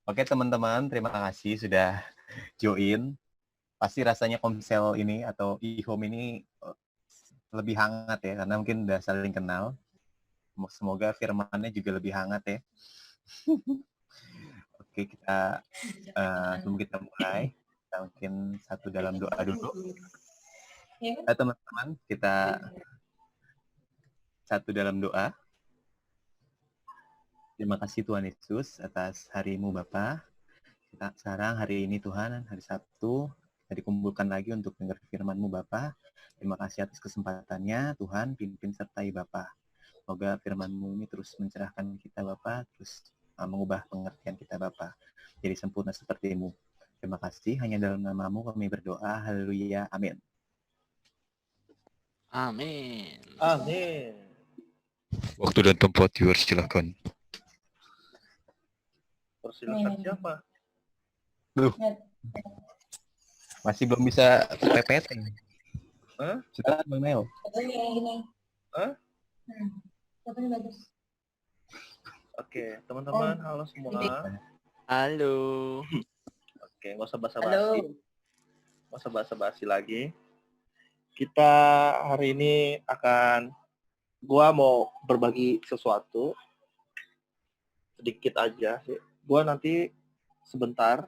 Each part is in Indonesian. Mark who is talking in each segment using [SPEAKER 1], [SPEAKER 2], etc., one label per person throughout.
[SPEAKER 1] Oke teman-teman, terima kasih sudah join. Pasti rasanya Komsel ini atau e-home ini lebih hangat ya, karena mungkin udah saling kenal. Semoga firmannya juga lebih hangat ya. Oke, sebelum kita mulai, kita mungkin satu dalam doa dulu. Teman-teman, kita satu dalam doa. Terima kasih Tuhan Yesus atas hari-Mu Bapa. Kita sekarang hari ini Tuhan, hari Sabtu, kita dikumpulkan lagi untuk dengar firman-Mu Bapa. Terima kasih atas kesempatannya, Tuhan, pimpin sertai Bapa. Semoga firman-Mu ini terus mencerahkan kita Bapa, terus mengubah pengertian kita Bapa. Jadi sempurna seperti-Mu. Terima kasih, hanya dalam nama-Mu kami berdoa. Haleluya, amin.
[SPEAKER 2] Amin.
[SPEAKER 3] Amin.
[SPEAKER 4] Waktu dan tempat viewers silakan.
[SPEAKER 3] Persilakan siapa?
[SPEAKER 1] Masih belum bisa PPT.
[SPEAKER 3] Hah?
[SPEAKER 1] Silakan Bang Neo.
[SPEAKER 3] Hah?
[SPEAKER 5] Fotonya bagus.
[SPEAKER 3] Oke, teman-teman, halo semua.
[SPEAKER 2] Halo.
[SPEAKER 3] Oke, nggak usah basa-basi. Nggak usah basa-basi lagi. Kita hari ini gua mau berbagi sesuatu sedikit aja sih. Gua nanti sebentar,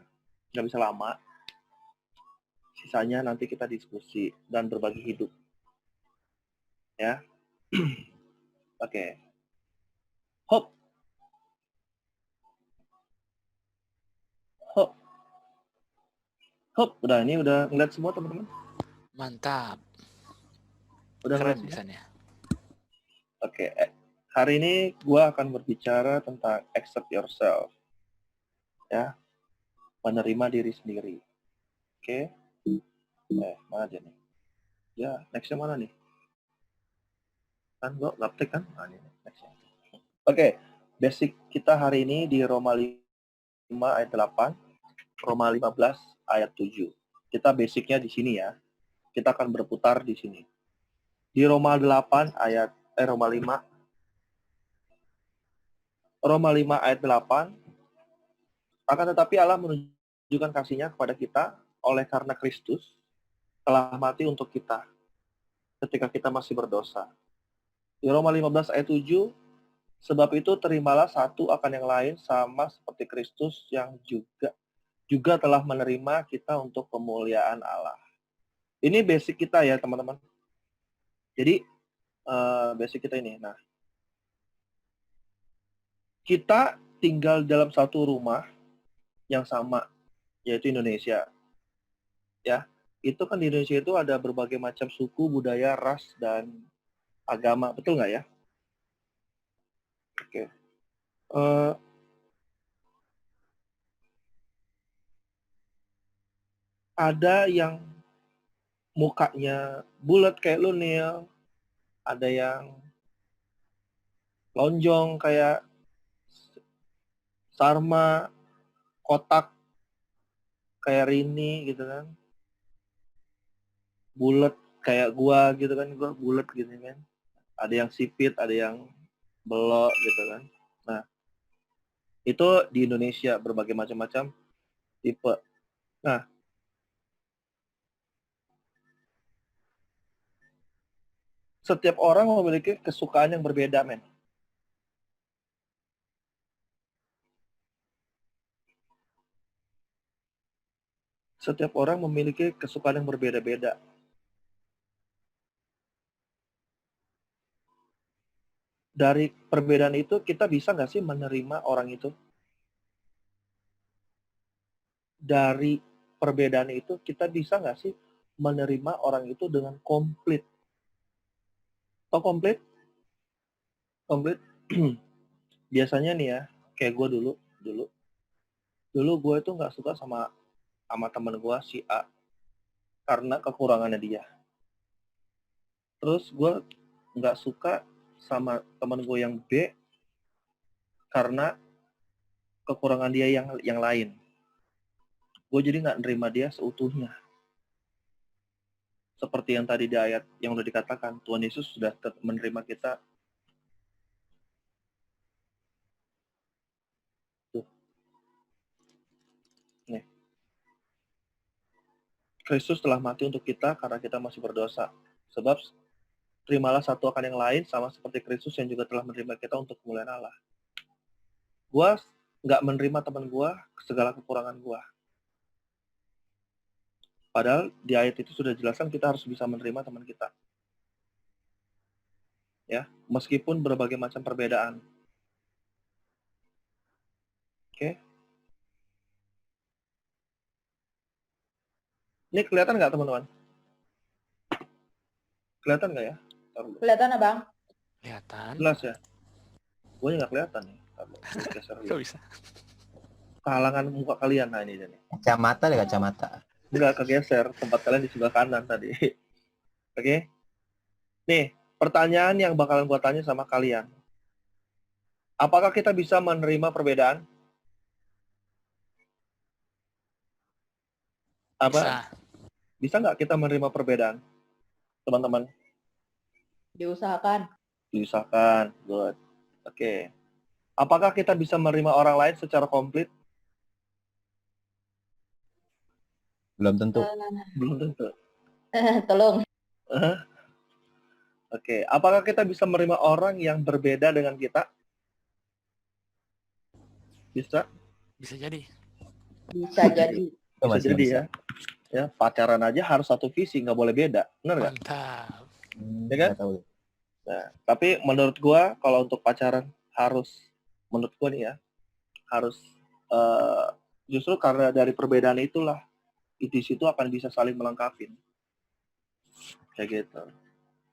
[SPEAKER 3] nggak bisa lama. Sisanya nanti kita diskusi dan berbagi hidup. Ya. Oke. Hop. Hop. Hop. Udah ngeliat semua teman-teman?
[SPEAKER 2] Mantap.
[SPEAKER 3] Udah
[SPEAKER 2] Keren
[SPEAKER 3] ngeliat semua?
[SPEAKER 2] tulisannya.
[SPEAKER 3] Oke. Hari ini gue akan berbicara tentang accept yourself. Ya. Menerima diri sendiri. Oke. Mana aja nih? Ya, next-nya mana nih? Kan gue gaptek kan? Nah, ini next-nya. Oke. Basic kita hari ini di Roma 5 ayat 8. Roma 15 ayat 7. Kita basicnya di sini ya. Kita akan berputar di sini. Di Roma 8 ayat Roma 5 ayat 8. Akan tetapi Allah menunjukkan kasih-Nya kepada kita oleh karena Kristus telah mati untuk kita ketika kita masih berdosa. Di Roma 15 ayat 7, sebab itu terimalah satu akan yang lain sama seperti Kristus yang juga telah menerima kita untuk kemuliaan Allah. Ini basic kita ya teman-teman. Jadi basic kita ini. Nah, kita tinggal dalam satu rumah yang sama, yaitu Indonesia. Ya, itu kan di Indonesia itu ada berbagai macam suku, budaya, ras, dan agama. Betul nggak ya? Oke. Ada yang mukanya bulat kayak lu, Neil. Ada yang lonjong kayak Sarma, kotak kayak Rini gitu kan. Bulat kayak gua gitu kan, gua bulat gitu kan. Ada yang sipit, ada yang belok gitu kan. Nah, itu di Indonesia berbagai macam-macam tipe. Nah, setiap orang memiliki kesukaan yang berbeda, men. Setiap orang memiliki kesukaan yang berbeda-beda. Dari perbedaan itu, kita bisa nggak sih menerima orang itu? Dari perbedaan itu, kita bisa nggak sih menerima orang itu dengan komplit? Atau komplit? Komplit. Biasanya nih ya, kayak gue dulu gue itu nggak suka sama teman gue si A karena kekurangannya dia. Terus gue nggak suka sama teman gue yang B karena kekurangan dia yang lain. Gue jadi nggak nerima dia seutuhnya. Seperti yang tadi di ayat yang udah dikatakan, Tuhan Yesus sudah menerima kita. Tuh. Kristus telah mati untuk kita karena kita masih berdosa. Sebab terimalah satu akan yang lain sama seperti Kristus yang juga telah menerima kita untuk kemuliaan Allah. Gua nggak menerima teman gua segala kekurangan gua. Padahal di ayat itu sudah jelaskan kita harus bisa menerima teman kita. Ya, meskipun berbagai macam perbedaan. Oke. Ini kelihatan nggak teman-teman? Kelihatan nggak ya? Taruh dulu.
[SPEAKER 5] Kelihatan abang?
[SPEAKER 2] Kelihatan.
[SPEAKER 3] Jelas ya? Gue nggak kelihatan nih. Taruh dulu. Gue geser dulu.
[SPEAKER 2] Kok bisa?
[SPEAKER 3] Kehalangan muka kalian, nah ini dia nih.
[SPEAKER 1] Kacamata deh, kacamata.
[SPEAKER 3] Nggak kegeser, tempat kalian di sebelah kanan tadi. Oke? Nih, pertanyaan yang bakalan gue tanya sama kalian. Apakah kita bisa menerima perbedaan? Apa?
[SPEAKER 2] Bisa.
[SPEAKER 3] Bisa nggak kita menerima perbedaan? Teman-teman,
[SPEAKER 5] Diusahakan.
[SPEAKER 3] diusahakan. Good. Oke. Apakah kita bisa menerima orang lain secara komplit?
[SPEAKER 1] Belum tentu.
[SPEAKER 3] Belum tentu.
[SPEAKER 5] Tolong.
[SPEAKER 3] Oke. Apakah kita bisa menerima orang yang berbeda dengan kita? Bisa?
[SPEAKER 2] Bisa jadi.
[SPEAKER 5] Bisa jadi.
[SPEAKER 1] Itu
[SPEAKER 3] Bisa
[SPEAKER 1] masih
[SPEAKER 3] jadi
[SPEAKER 1] bisa.
[SPEAKER 3] ya. Ya, pacaran aja harus satu visi, nggak boleh beda. Benar nggak?
[SPEAKER 2] Mantap.
[SPEAKER 3] Ya kan?
[SPEAKER 1] Nggak tahu.
[SPEAKER 3] Nah, tapi menurut gua kalau untuk pacaran harus, menurut gua nih ya, harus justru karena dari perbedaan itulah di situ akan bisa saling melengkapi. Kayak gitu.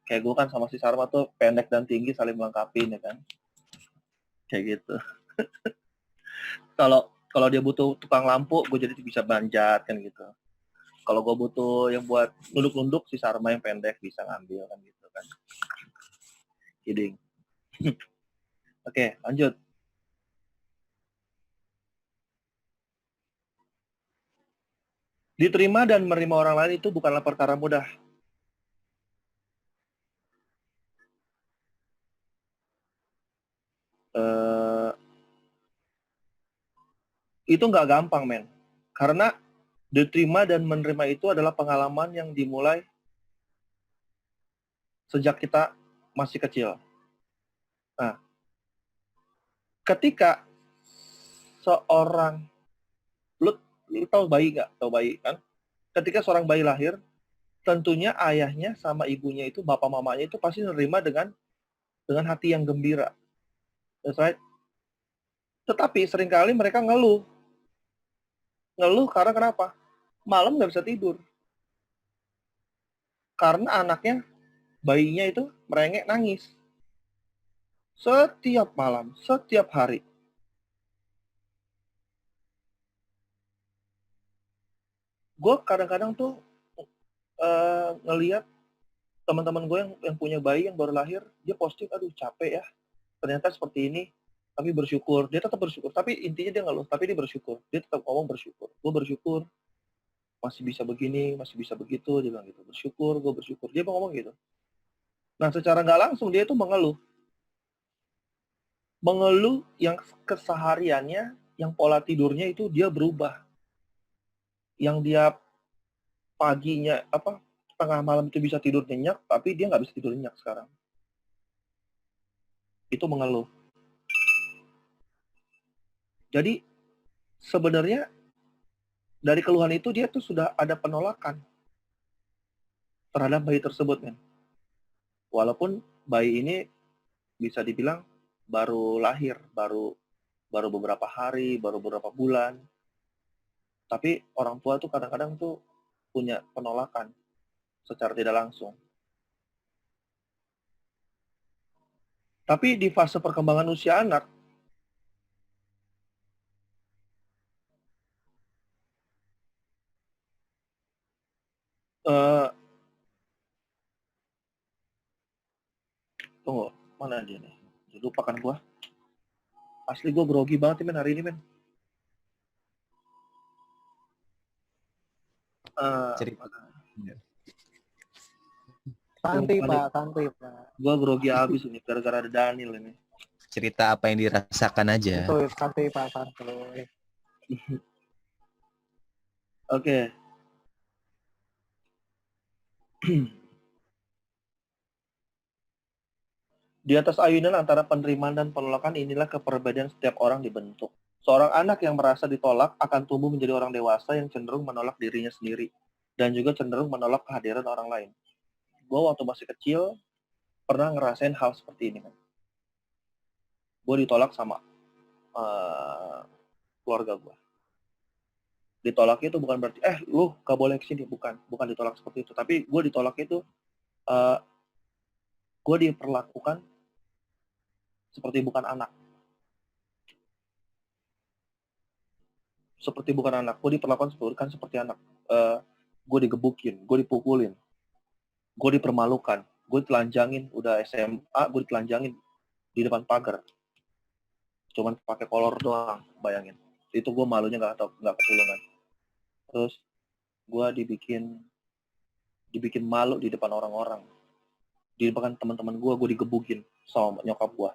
[SPEAKER 3] Kayak gua kan sama si Sarma tuh pendek dan tinggi saling melengkapi ya kan. Kayak gitu. Kalau dia butuh tukang lampu, gue jadi bisa manjat kan gitu. Kalau gue butuh yang buat nunduk-nunduk, si Sarma yang pendek bisa ngambil kan gitu kan. Kidding. Oke, lanjut. Diterima dan menerima orang lain itu bukanlah perkara mudah. Itu nggak gampang, men. Karena diterima dan menerima itu adalah pengalaman yang dimulai sejak kita masih kecil. Nah, ketika seorang, lu tahu bayi nggak? Tahu bayi kan? Ketika seorang bayi lahir, tentunya ayahnya sama ibunya itu, bapak mamanya itu pasti menerima dengan hati yang gembira. That's right. Tetapi seringkali mereka ngeluh. Ngeluh karena kenapa? Malam nggak bisa tidur. Karena anaknya, bayinya itu merengek nangis. Setiap malam, setiap hari. Gue kadang-kadang tuh ngelihat teman-teman gue yang punya bayi yang baru lahir, dia posting, aduh capek ya, ternyata seperti ini, tapi bersyukur, dia tetap bersyukur, tapi intinya dia ngeluh, tapi dia bersyukur, dia tetap ngomong bersyukur, gue bersyukur, masih bisa begini, masih bisa begitu, dia bilang gitu, bersyukur, gue bersyukur, dia ngomong gitu. Nah, secara nggak langsung dia itu mengeluh yang kesehariannya, yang pola tidurnya itu dia berubah, yang dia paginya tengah malam itu bisa tidur nyenyak, tapi dia nggak bisa tidur nyenyak sekarang. Itu mengeluh. Jadi sebenarnya dari keluhan itu dia tuh sudah ada penolakan terhadap bayi tersebut, kan. Walaupun bayi ini bisa dibilang baru lahir, baru beberapa hari, baru beberapa bulan. Tapi orang tua tuh kadang-kadang tuh punya penolakan secara tidak langsung. Tapi di fase perkembangan usia anak, tunggu, mana dia nih? Lupakan gua. Asli gua grogi banget nih, men, hari ini, men.
[SPEAKER 1] Cerita.
[SPEAKER 6] Santai Pak.
[SPEAKER 3] Gua grogi abis ini gara-gara ada Daniel ini.
[SPEAKER 1] Cerita apa yang dirasakan aja.
[SPEAKER 6] Santuy, santuy Pak, santuy.
[SPEAKER 3] Oke. Di atas ayunan antara penerimaan dan penolakan inilah kepribadian setiap orang dibentuk. Seorang anak yang merasa ditolak akan tumbuh menjadi orang dewasa yang cenderung menolak dirinya sendiri dan juga cenderung menolak kehadiran orang lain. Gue waktu masih kecil pernah ngerasain hal seperti ini kan. Gue ditolak sama keluarga gue. Ditolak itu bukan berarti lu gak boleh kesini, bukan ditolak seperti itu. Tapi gue ditolak itu gue diperlakukan seperti bukan anak. Gue diperlakukan seperti anak. Gue digebukin, gue dipukulin, gue dipermalukan, gue ditelanjangin, udah SMA, gue ditelanjangin di depan pagar. Cuman pakai kolor doang, bayangin. Itu gue malunya nggak ketulungan. Terus gue dibikin malu di depan orang-orang. Di depan teman-teman gue digebukin sama nyokap gue.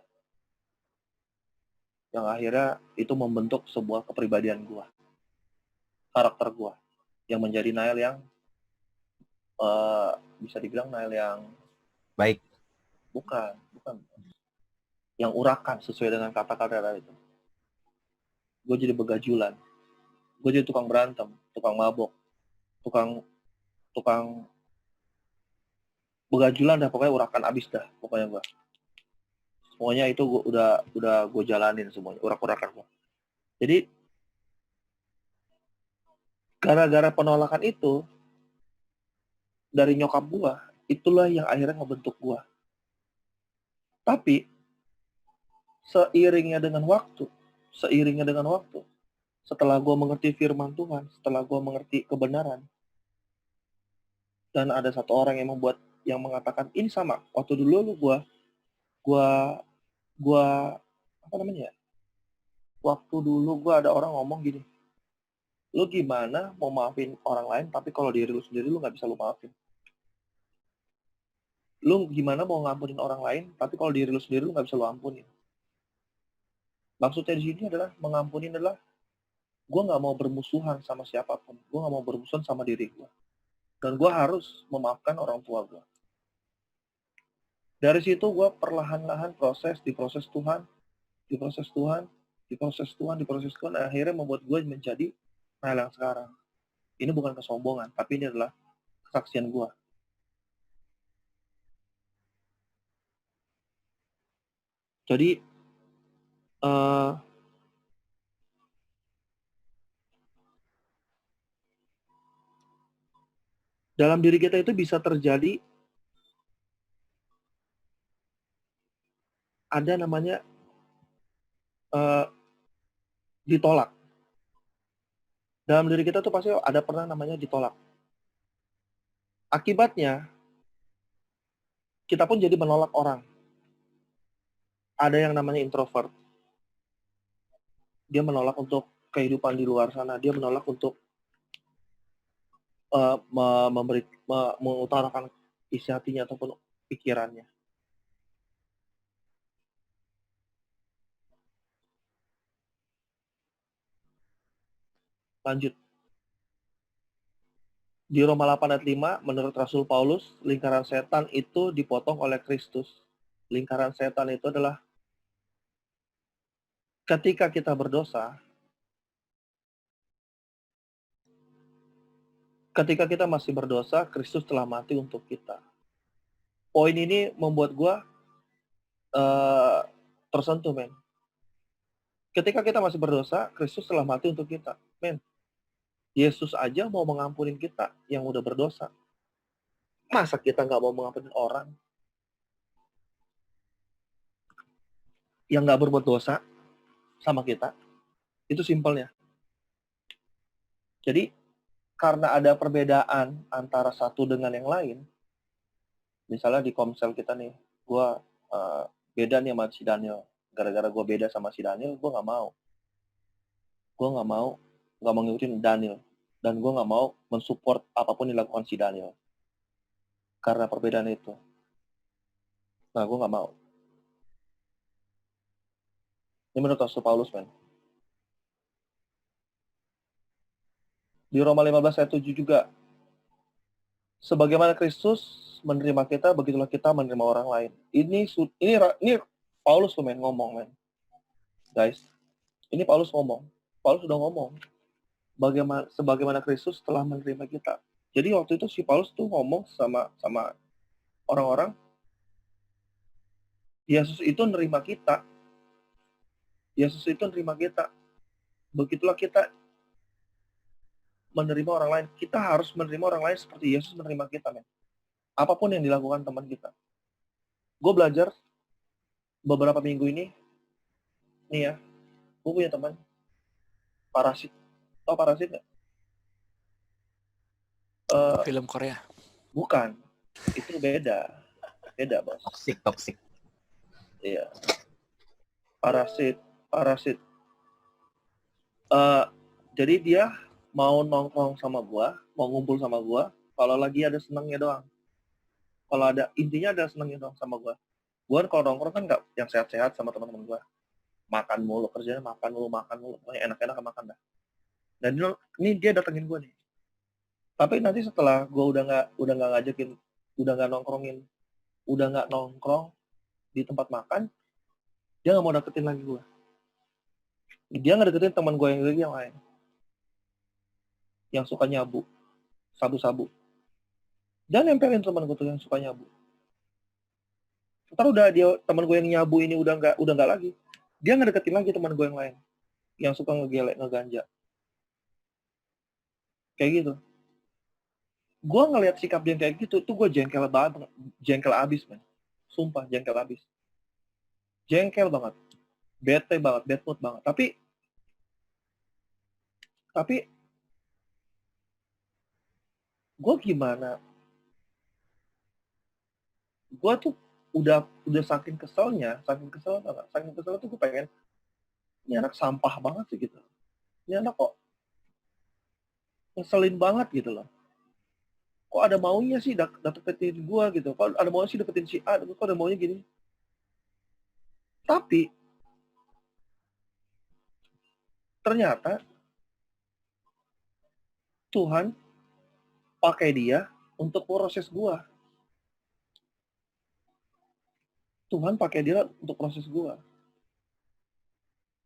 [SPEAKER 3] Yang akhirnya itu membentuk sebuah kepribadian gue. Karakter gue. Yang menjadi Nael yang bisa dibilang Nael yang
[SPEAKER 1] Baik.
[SPEAKER 3] bukan yang urakan sesuai dengan kata-kata itu. Gue jadi begajulan, gue jadi tukang berantem, tukang mabok, tukang begajulan dah, pokoknya urakan abis dah pokoknya gue. Semuanya itu udah gue jalanin semuanya, urak-urakan gue. Jadi gara-gara penolakan itu dari nyokap gue, itulah yang akhirnya ngebentuk gue. Tapi seiringnya dengan waktu, setelah gue mengerti firman Tuhan, setelah gue mengerti kebenaran, dan ada satu orang yang mengatakan ini sama. Waktu dulu waktu dulu gue ada orang ngomong gini, lu gimana mau maafin orang lain tapi kalau diri lu sendiri lu nggak bisa lu maafin? Lu gimana mau ngampunin orang lain tapi kalau diri lu sendiri lu nggak bisa lu ampunin? Maksudnya di sini adalah mengampuni adalah gue nggak mau bermusuhan sama siapapun, gue nggak mau bermusuhan sama diri gue, dan gue harus memaafkan orang tua gue. Dari situ gue perlahan-lahan diproses Tuhan, akhirnya membuat gue menjadi Nael yang sekarang. Ini bukan kesombongan, tapi ini adalah kesaksian gue. Jadi dalam diri kita itu bisa terjadi ada namanya ditolak. Dalam diri kita tuh pasti ada pernah namanya ditolak. Akibatnya kita pun jadi menolak orang. Ada yang namanya introvert. Dia menolak untuk kehidupan di luar sana. Dia menolak untuk mengutarakan isi hatinya ataupun pikirannya. Lanjut. Di Roma 8 ayat 5, menurut Rasul Paulus, lingkaran setan itu dipotong oleh Kristus. Lingkaran setan itu adalah ketika kita berdosa, ketika kita masih berdosa, Kristus telah mati untuk kita. Poin ini membuat gue tersentuh, men. Ketika kita masih berdosa, Kristus telah mati untuk kita, men. Yesus aja mau mengampunin kita yang udah berdosa. Masa kita nggak mau mengampunin orang yang nggak berbuat dosa sama kita? Itu simpelnya. Jadi, karena ada perbedaan antara satu dengan yang lain, misalnya di Komsel kita nih, gue beda nih sama si Daniel. Gara-gara gue beda sama si Daniel, gue nggak mau ngikutin Daniel, dan gue nggak mau mensupport apapun yang dilakukan si Daniel karena perbedaan itu. Nah, gue nggak mau. Ini menurut Rasul Paulus, men. Di Roma 15 ayat 7 juga, Sebagaimana Kristus menerima kita, begitulah kita menerima orang lain. Ini Paulus tuh ngomong, men. Guys, ini Paulus ngomong. Paulus sudah ngomong. Sebagaimana Kristus telah menerima kita. Jadi waktu itu si Paulus tuh ngomong sama orang-orang, Yesus itu nerima kita. Yesus itu nerima kita. Begitulah kita menerima orang lain. Kita harus menerima orang lain seperti Yesus menerima kita, men. Apapun yang dilakukan teman kita. Gue belajar beberapa minggu ini, nih ya, gue punya teman, Parasit. Tau Parasit nggak?
[SPEAKER 2] Film Korea.
[SPEAKER 3] Bukan. Itu beda. Beda, bos.
[SPEAKER 1] Toxic.
[SPEAKER 3] Iya. Parasit. Jadi dia mau nongkrong sama gua, mau ngumpul sama gua, kalau lagi ada senangnya doang. Kalau ada, intinya ada senangnya doang sama gua. Gua kalau nongkrong kan nggak yang sehat-sehat sama teman-teman gua. Makan mulu, kerjanya makan mulu. Pokoknya enak-enak makan dah. Dan ini dia datengin gua nih. Tapi nanti setelah gua udah nggak ngajakin, udah nggak nongkrong di tempat makan, dia nggak mau deketin lagi gua. Dia nggak deketin teman gua yang lain. Yang suka nyabu, sabu-sabu. Dan nempelin teman gue tuh yang suka nyabu. Ntar udah teman gue yang nyabu ini udah nggak lagi. Dia nggak deketin lagi teman gue yang lain, yang suka ngegelek, ngeganja. Kayak gitu. Gue ngeliat sikap dia kayak gitu, tuh gue jengkel abis, man. Sumpah, jengkel abis. Jengkel banget. Bete banget, bad mood banget. Tapi gue gimana? Gue tuh udah saking keselnya tuh gue pengen, ini anak sampah banget sih gitu. Ini anak kok ngeselin banget gitu loh. Kok ada maunya sih deketin gue gitu. Kok ada maunya sih deketin si A, kok ada maunya gini. Tapi ternyata Tuhan pakai dia untuk proses gua. Tuhan pakai dia untuk proses gua.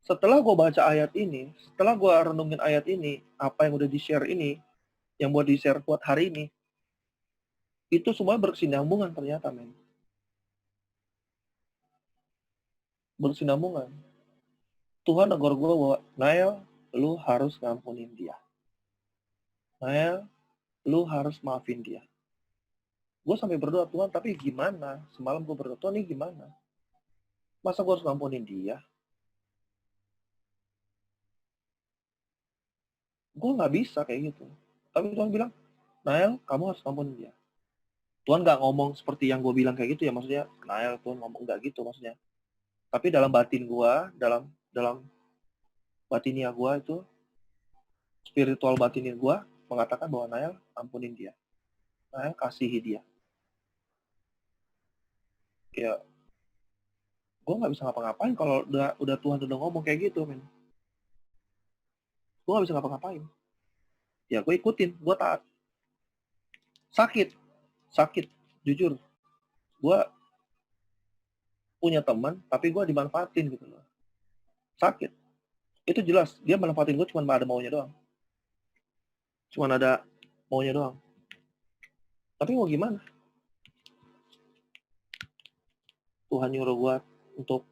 [SPEAKER 3] Setelah gua baca ayat ini, setelah gua renungin ayat ini, apa yang udah di-share ini, yang buat di-share buat hari ini, itu semua berkesinambungan ternyata, men. Berkesinambungan. Tuhan negor gua bahwa, Nael, lu harus ngampunin dia. Nael, lu harus maafin dia. Gue sampai berdoa, Tuhan, tapi gimana? Semalam gue berdoa, Tuhan, ini gimana? Masa gue harus ngampunin dia? Gue nggak bisa kayak gitu. Tapi Tuhan bilang, Nael, kamu harus ngampunin dia. Tuhan nggak ngomong seperti yang gue bilang kayak gitu ya, maksudnya, Nael, Tuhan ngomong nggak gitu maksudnya. Tapi dalam batin gue, dalam batinia gue itu, spiritual batinia gue, mengatakan bahwa Nael, ampunin dia. Nael, kasihi dia. Ya, gue nggak bisa ngapa-ngapain kalau udah Tuhan udah ngomong kayak gitu, men. Gue nggak bisa ngapa-ngapain. Ya gue ikutin, gue taat. Sakit, jujur. Gue punya teman, tapi gue dimanfaatin gitu loh. Sakit. Itu jelas, dia manfaatin gue cuma ada maunya doang. Cuma ada maunya doang. Tapi mau gimana? Tuhan nyuruh gue untuk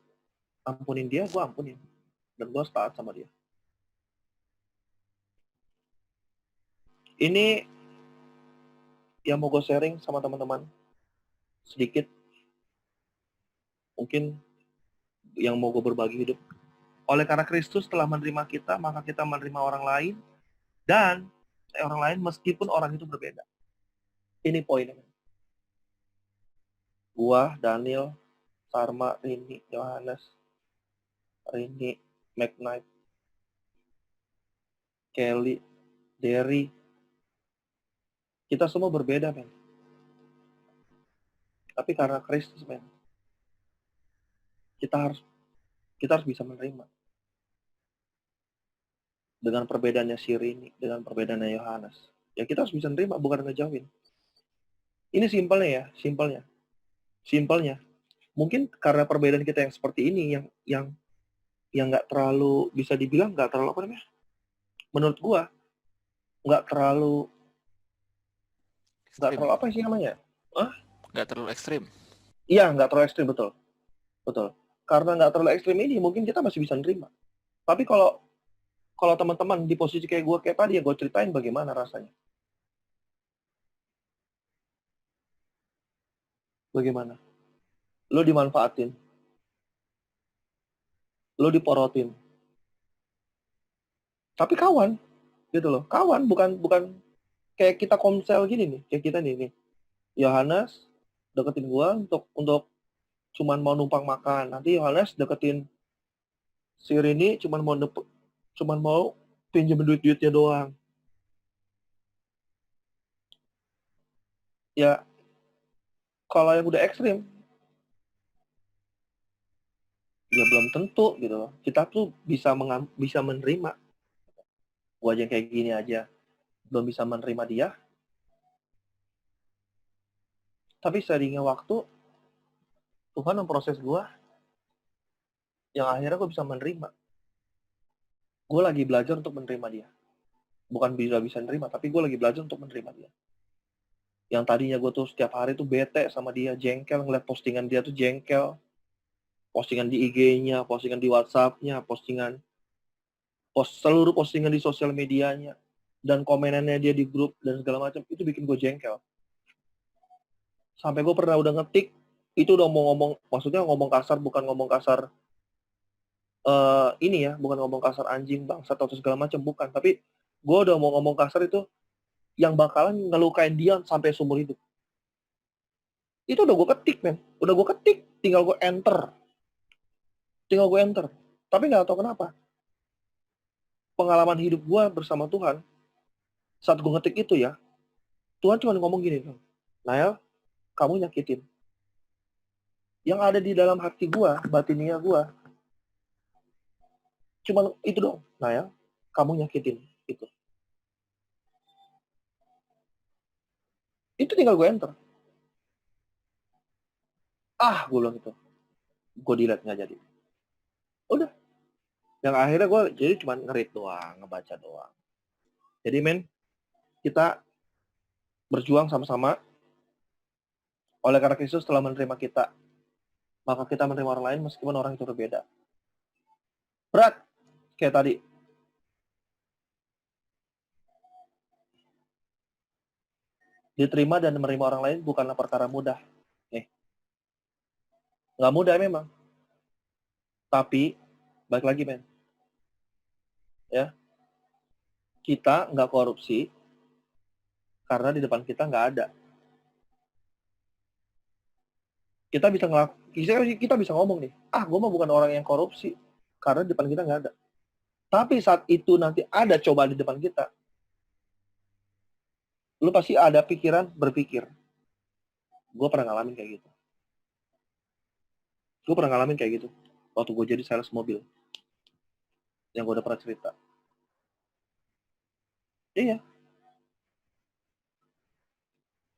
[SPEAKER 3] ampunin dia, gue ampunin. Dan gue taat sama dia. Ini yang mau gue sharing sama teman-teman. Sedikit. Mungkin yang mau gue berbagi hidup. Oleh karena Kristus telah menerima kita, maka kita menerima orang lain. Dan orang lain meskipun orang itu berbeda. Ini poinnya. Gua, Daniel, Sarma, Rini, Yohanes, Rini, McKnight, Kelly, Derry. Kita semua berbeda, men. Tapi karena Kristus, men. Kita harus bisa menerima. Dengan perbedaannya si Rini, dengan perbedaannya Yohanes. Ya kita harus bisa menerima, bukan ngejauhin. Ini simpelnya ya, simpelnya. Mungkin karena perbedaan kita yang seperti ini, yang nggak terlalu bisa dibilang nggak terlalu apa namanya? Menurut gua nggak terlalu
[SPEAKER 2] Ekstrim.
[SPEAKER 3] apa sih namanya?
[SPEAKER 2] Nggak terlalu ekstrim.
[SPEAKER 3] Iya, nggak terlalu ekstrim, betul. Karena nggak terlalu ekstrim ini, mungkin kita masih bisa nerima. Tapi kalau teman-teman di posisi kayak gue kayak tadi, ya gue ceritain bagaimana rasanya. Bagaimana? Lo dimanfaatin. Lo diporotin. Tapi kawan, gitu loh. Kawan, bukan kayak kita komsel gini nih, kayak kita nih. Yohanes deketin gue untuk cuman mau numpang makan. Nanti Yohanes deketin si Rini cuman mau pinjam duit-duitnya doang. Ya, kalau yang udah ekstrim, ya belum tentu gitu loh. Kita tuh bisa menerima. Gua aja yang kayak gini aja belum bisa menerima dia. Tapi seringnya waktu Tuhan memproses gua yang akhirnya gua bisa menerima. Gua lagi belajar untuk menerima dia. Bukan bisa menerima, tapi gua lagi belajar untuk menerima dia. Yang tadinya gua tuh setiap hari tuh bete sama dia, jengkel ngeliat postingan dia tuh jengkel. Postingan di IG-nya, postingan di WhatsApp-nya, seluruh postingan di sosial medianya, dan komenannya dia di grup dan segala macam, itu bikin gue jengkel. Sampai gue pernah udah ngetik, itu udah mau ngomong, maksudnya ngomong kasar, bukan ngomong kasar ini ya, bukan ngomong kasar anjing, bangsat atau segala macam, bukan. Tapi gue udah mau ngomong kasar itu yang bakalan ngelukain dia sampai seumur hidup. Itu udah gue ketik, men. Udah gue ketik, tinggal gue enter. Tapi nggak tahu kenapa. Pengalaman hidup gue bersama Tuhan, saat gue ngetik itu ya, Tuhan cuma ngomong gini, Nael, kamu nyakitin. Yang ada di dalam hati gue, batinia gue, cuma itu dong, Nael, kamu nyakitin. Itu tinggal gue enter. Gue bilang itu. Gue delete, nggak jadi. Udah. Yang akhirnya gue jadi cuma ngerit doang, ngebaca doang. Jadi men, kita berjuang sama-sama. Oleh karena Kristus telah menerima kita, maka kita menerima orang lain meskipun orang itu berbeda. Berat, kayak tadi. Diterima dan menerima orang lain bukanlah perkara mudah. Nggak mudah memang. Tapi, balik lagi men. Ya, kita nggak korupsi karena di depan kita nggak ada. Kita bisa ngomong nih, gue mah bukan orang yang korupsi karena di depan kita nggak ada. Tapi saat itu nanti ada cobaan di depan kita, lu pasti ada berpikir, gue pernah ngalamin kayak gitu. Waktu gue jadi sales mobil, yang gue udah pernah cerita. Iya.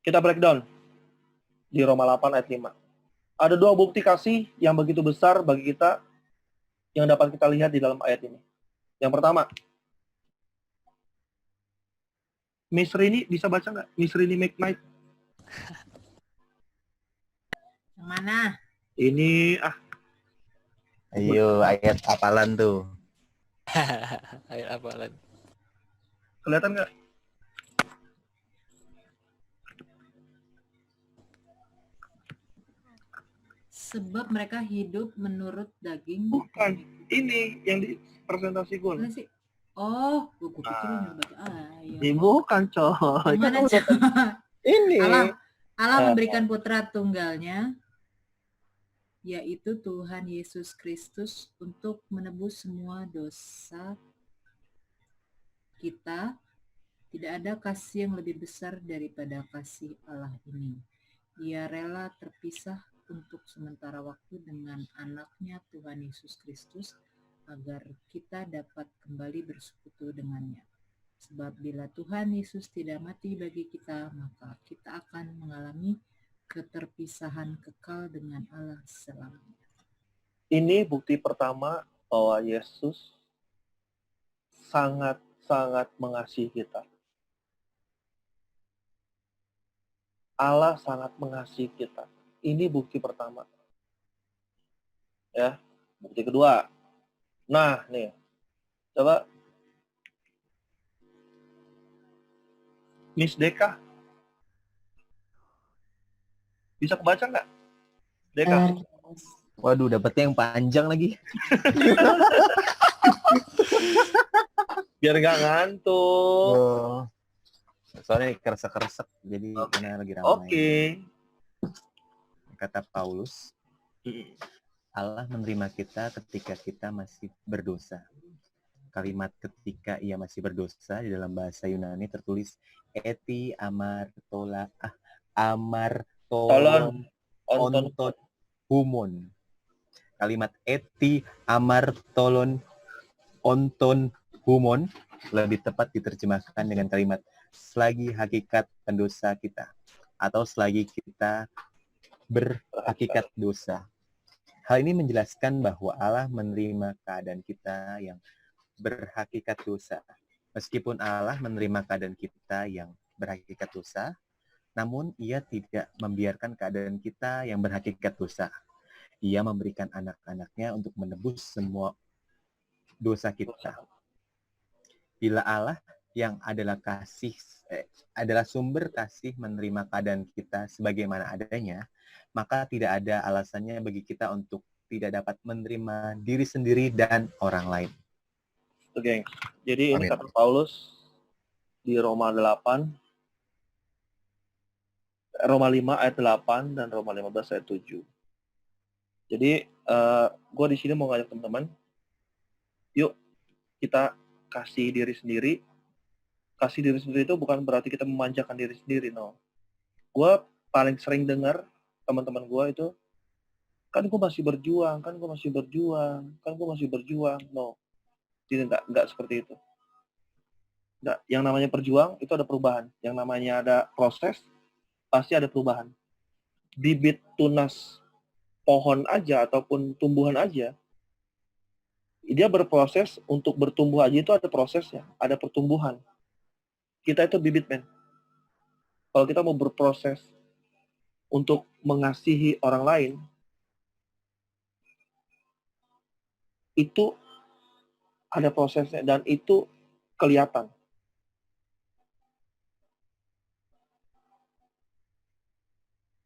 [SPEAKER 3] Kita breakdown di Roma 8 ayat 5. Ada 2 bukti kasih yang begitu besar bagi kita yang dapat kita lihat di dalam ayat ini. Yang pertama, Miss Rini bisa baca nggak? Miss Rini McKnight.
[SPEAKER 5] Yang mana?
[SPEAKER 3] Ini
[SPEAKER 1] Ayo, ayat hafalan tuh.
[SPEAKER 2] Ayat apalan.
[SPEAKER 3] kelihatan nggak?
[SPEAKER 5] Sebab mereka hidup menurut daging.
[SPEAKER 3] Bukan. Ini yang di presentasi gue.
[SPEAKER 5] Mana sih? Oh, gue pikir ini baca. Iya.
[SPEAKER 3] Ini bukan coy.
[SPEAKER 5] Mana
[SPEAKER 3] Kan
[SPEAKER 5] coy?
[SPEAKER 3] ini.
[SPEAKER 5] Allah memberikan putra tunggalnya, yaitu Tuhan Yesus Kristus, untuk menebus semua dosa kita. Tidak ada kasih yang lebih besar daripada kasih Allah ini. Ia rela terpisah untuk sementara waktu dengan anaknya Tuhan Yesus Kristus, agar kita dapat kembali bersekutu dengannya. Sebab bila Tuhan Yesus tidak mati bagi kita, maka kita akan mengalami keterpisahan kekal dengan Allah selamanya.
[SPEAKER 3] Ini bukti pertama bahwa Yesus sangat-sangat mengasihi kita. Allah sangat mengasihi kita. Ini bukti pertama. Ya, bukti kedua. Nah, nih. Coba Miss Deka, bisa kebaca nggak? Deka.
[SPEAKER 1] Waduh, dapetnya yang panjang lagi.
[SPEAKER 3] Biar nggak ngantuk.
[SPEAKER 1] Oh. Soalnya keresek-keresek, jadi
[SPEAKER 3] Oke.
[SPEAKER 1] karena lagi ramai.
[SPEAKER 3] Oke.
[SPEAKER 1] Kata Paulus, Allah menerima kita ketika kita masih berdosa. Kalimat ketika ia masih berdosa di dalam bahasa Yunani tertulis eti amartolon onton humon. Kalimat eti amartolon onton humon lebih tepat diterjemahkan dengan kalimat selagi hakikat pendosa kita atau selagi kita berhakikat dosa. Hal ini menjelaskan bahwa Allah menerima keadaan kita yang berhakikat dosa. Meskipun Allah menerima keadaan kita yang berhakikat dosa, namun ia tidak membiarkan keadaan kita yang berhakikat dosa. Ia memberikan anak-anaknya untuk menebus semua dosa kita. Bila Allah yang adalah adalah sumber kasih menerima keadaan kita sebagaimana adanya, maka tidak ada alasannya bagi kita untuk tidak dapat menerima diri sendiri dan orang lain.
[SPEAKER 3] Oke, geng. Jadi ini
[SPEAKER 4] Amin.
[SPEAKER 3] kata Paulus di Roma 8, Roma 5 ayat 8 dan Roma 15 ayat 7. Jadi gue di sini mau ngajak teman-teman, yuk kita kasih diri sendiri. Kasih diri sendiri itu bukan berarti kita memanjakan diri sendiri, no. Gue paling sering dengar teman-teman gue itu, kan gue masih berjuang, no. Jadi enggak seperti itu. Enggak, yang namanya perjuang itu ada perubahan. Yang namanya ada proses, pasti ada perubahan. Bibit tunas pohon aja ataupun tumbuhan aja, dia berproses untuk bertumbuh aja itu ada prosesnya, ada pertumbuhan. Kita itu bibit, men. Kalau kita mau berproses untuk mengasihi orang lain, itu ada prosesnya dan itu kelihatan.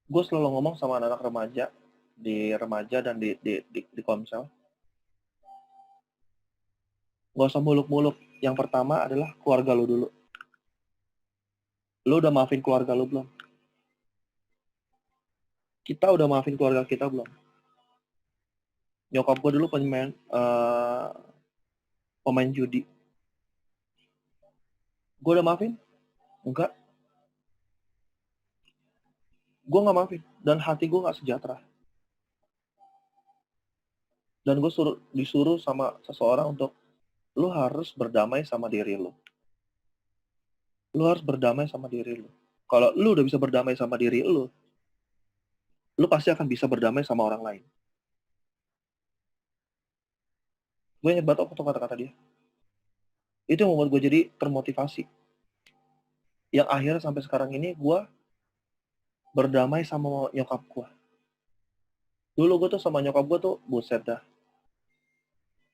[SPEAKER 3] Gue selalu ngomong sama anak-anak remaja, di remaja dan di komsel. Gak usah muluk-muluk. Yang pertama adalah keluarga lu dulu. Lu udah maafin keluarga lu belum? Kita udah maafin keluarga kita belum? Nyokap gue dulu pemain judi. Gue udah maafin? Enggak. Gue gak maafin. Dan hati gue gak sejahtera. Dan gue disuruh sama seseorang untuk lu harus berdamai sama diri lu. Lu harus berdamai sama diri lu. Kalau lu udah bisa berdamai sama diri lu pasti akan bisa berdamai sama orang lain. Gue ingat banget waktu kata-kata dia. Itu yang membuat gue jadi termotivasi. Yang akhirnya sampai sekarang ini gue berdamai sama nyokap gue. Dulu gue tuh sama nyokap gue tuh buset dah.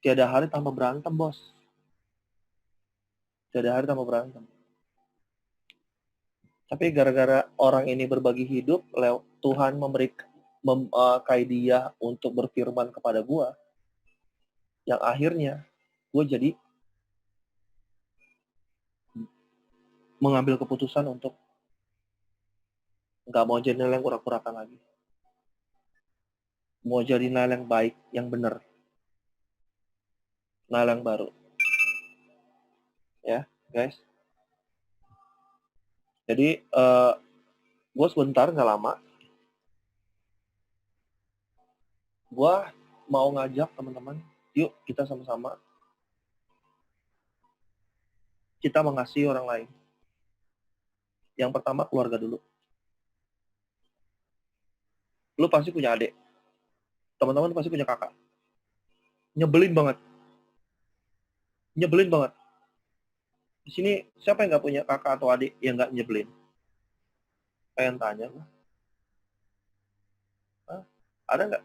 [SPEAKER 3] Tiada hari tanpa berantem, bos. Tiada hari tanpa berantem. Tapi gara-gara orang ini berbagi hidup, Tuhan memakai dia untuk berfirman kepada gue, yang akhirnya gue jadi mengambil keputusan untuk nggak mau jadi nilai yang kurak-kurakan lagi. Mau jadi nilai yang baik, yang benar. Nilai yang baru. Ya, guys. Jadi, gue sebentar, nggak lama, gue mau ngajak teman-teman, yuk kita sama-sama kita mengasihi orang lain. Yang pertama keluarga dulu. Lu pasti punya adik. Teman-teman pasti punya kakak. Nyebelin banget. Nyebelin banget. Di sini siapa yang nggak punya kakak atau adik yang nggak nyebelin? Pengen tanya. Hah? Ada nggak?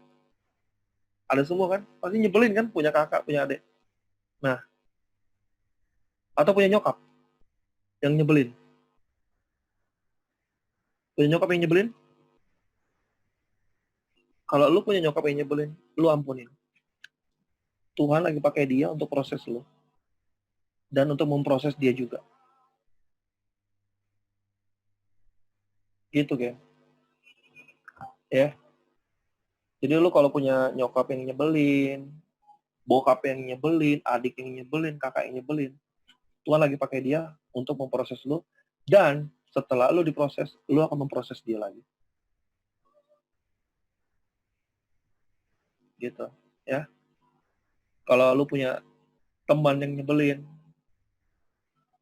[SPEAKER 3] Ada semua kan? Pasti nyebelin kan punya kakak, punya adik. Nah, atau punya nyokap yang nyebelin. Punya nyokap yang nyebelin? Kalau lu punya nyokap yang nyebelin, lu ampunin. Tuhan lagi pakai dia untuk proses lu. Dan untuk memproses dia juga. Gitu, kan? Ya. Jadi lu kalau punya nyokap yang nyebelin, bokap yang nyebelin, adik yang nyebelin, kakak yang nyebelin, Tuhan lagi pakai dia untuk memproses lu. Dan setelah lu diproses, lu akan memproses dia lagi. Gitu, ya. Kalau lu punya teman yang nyebelin,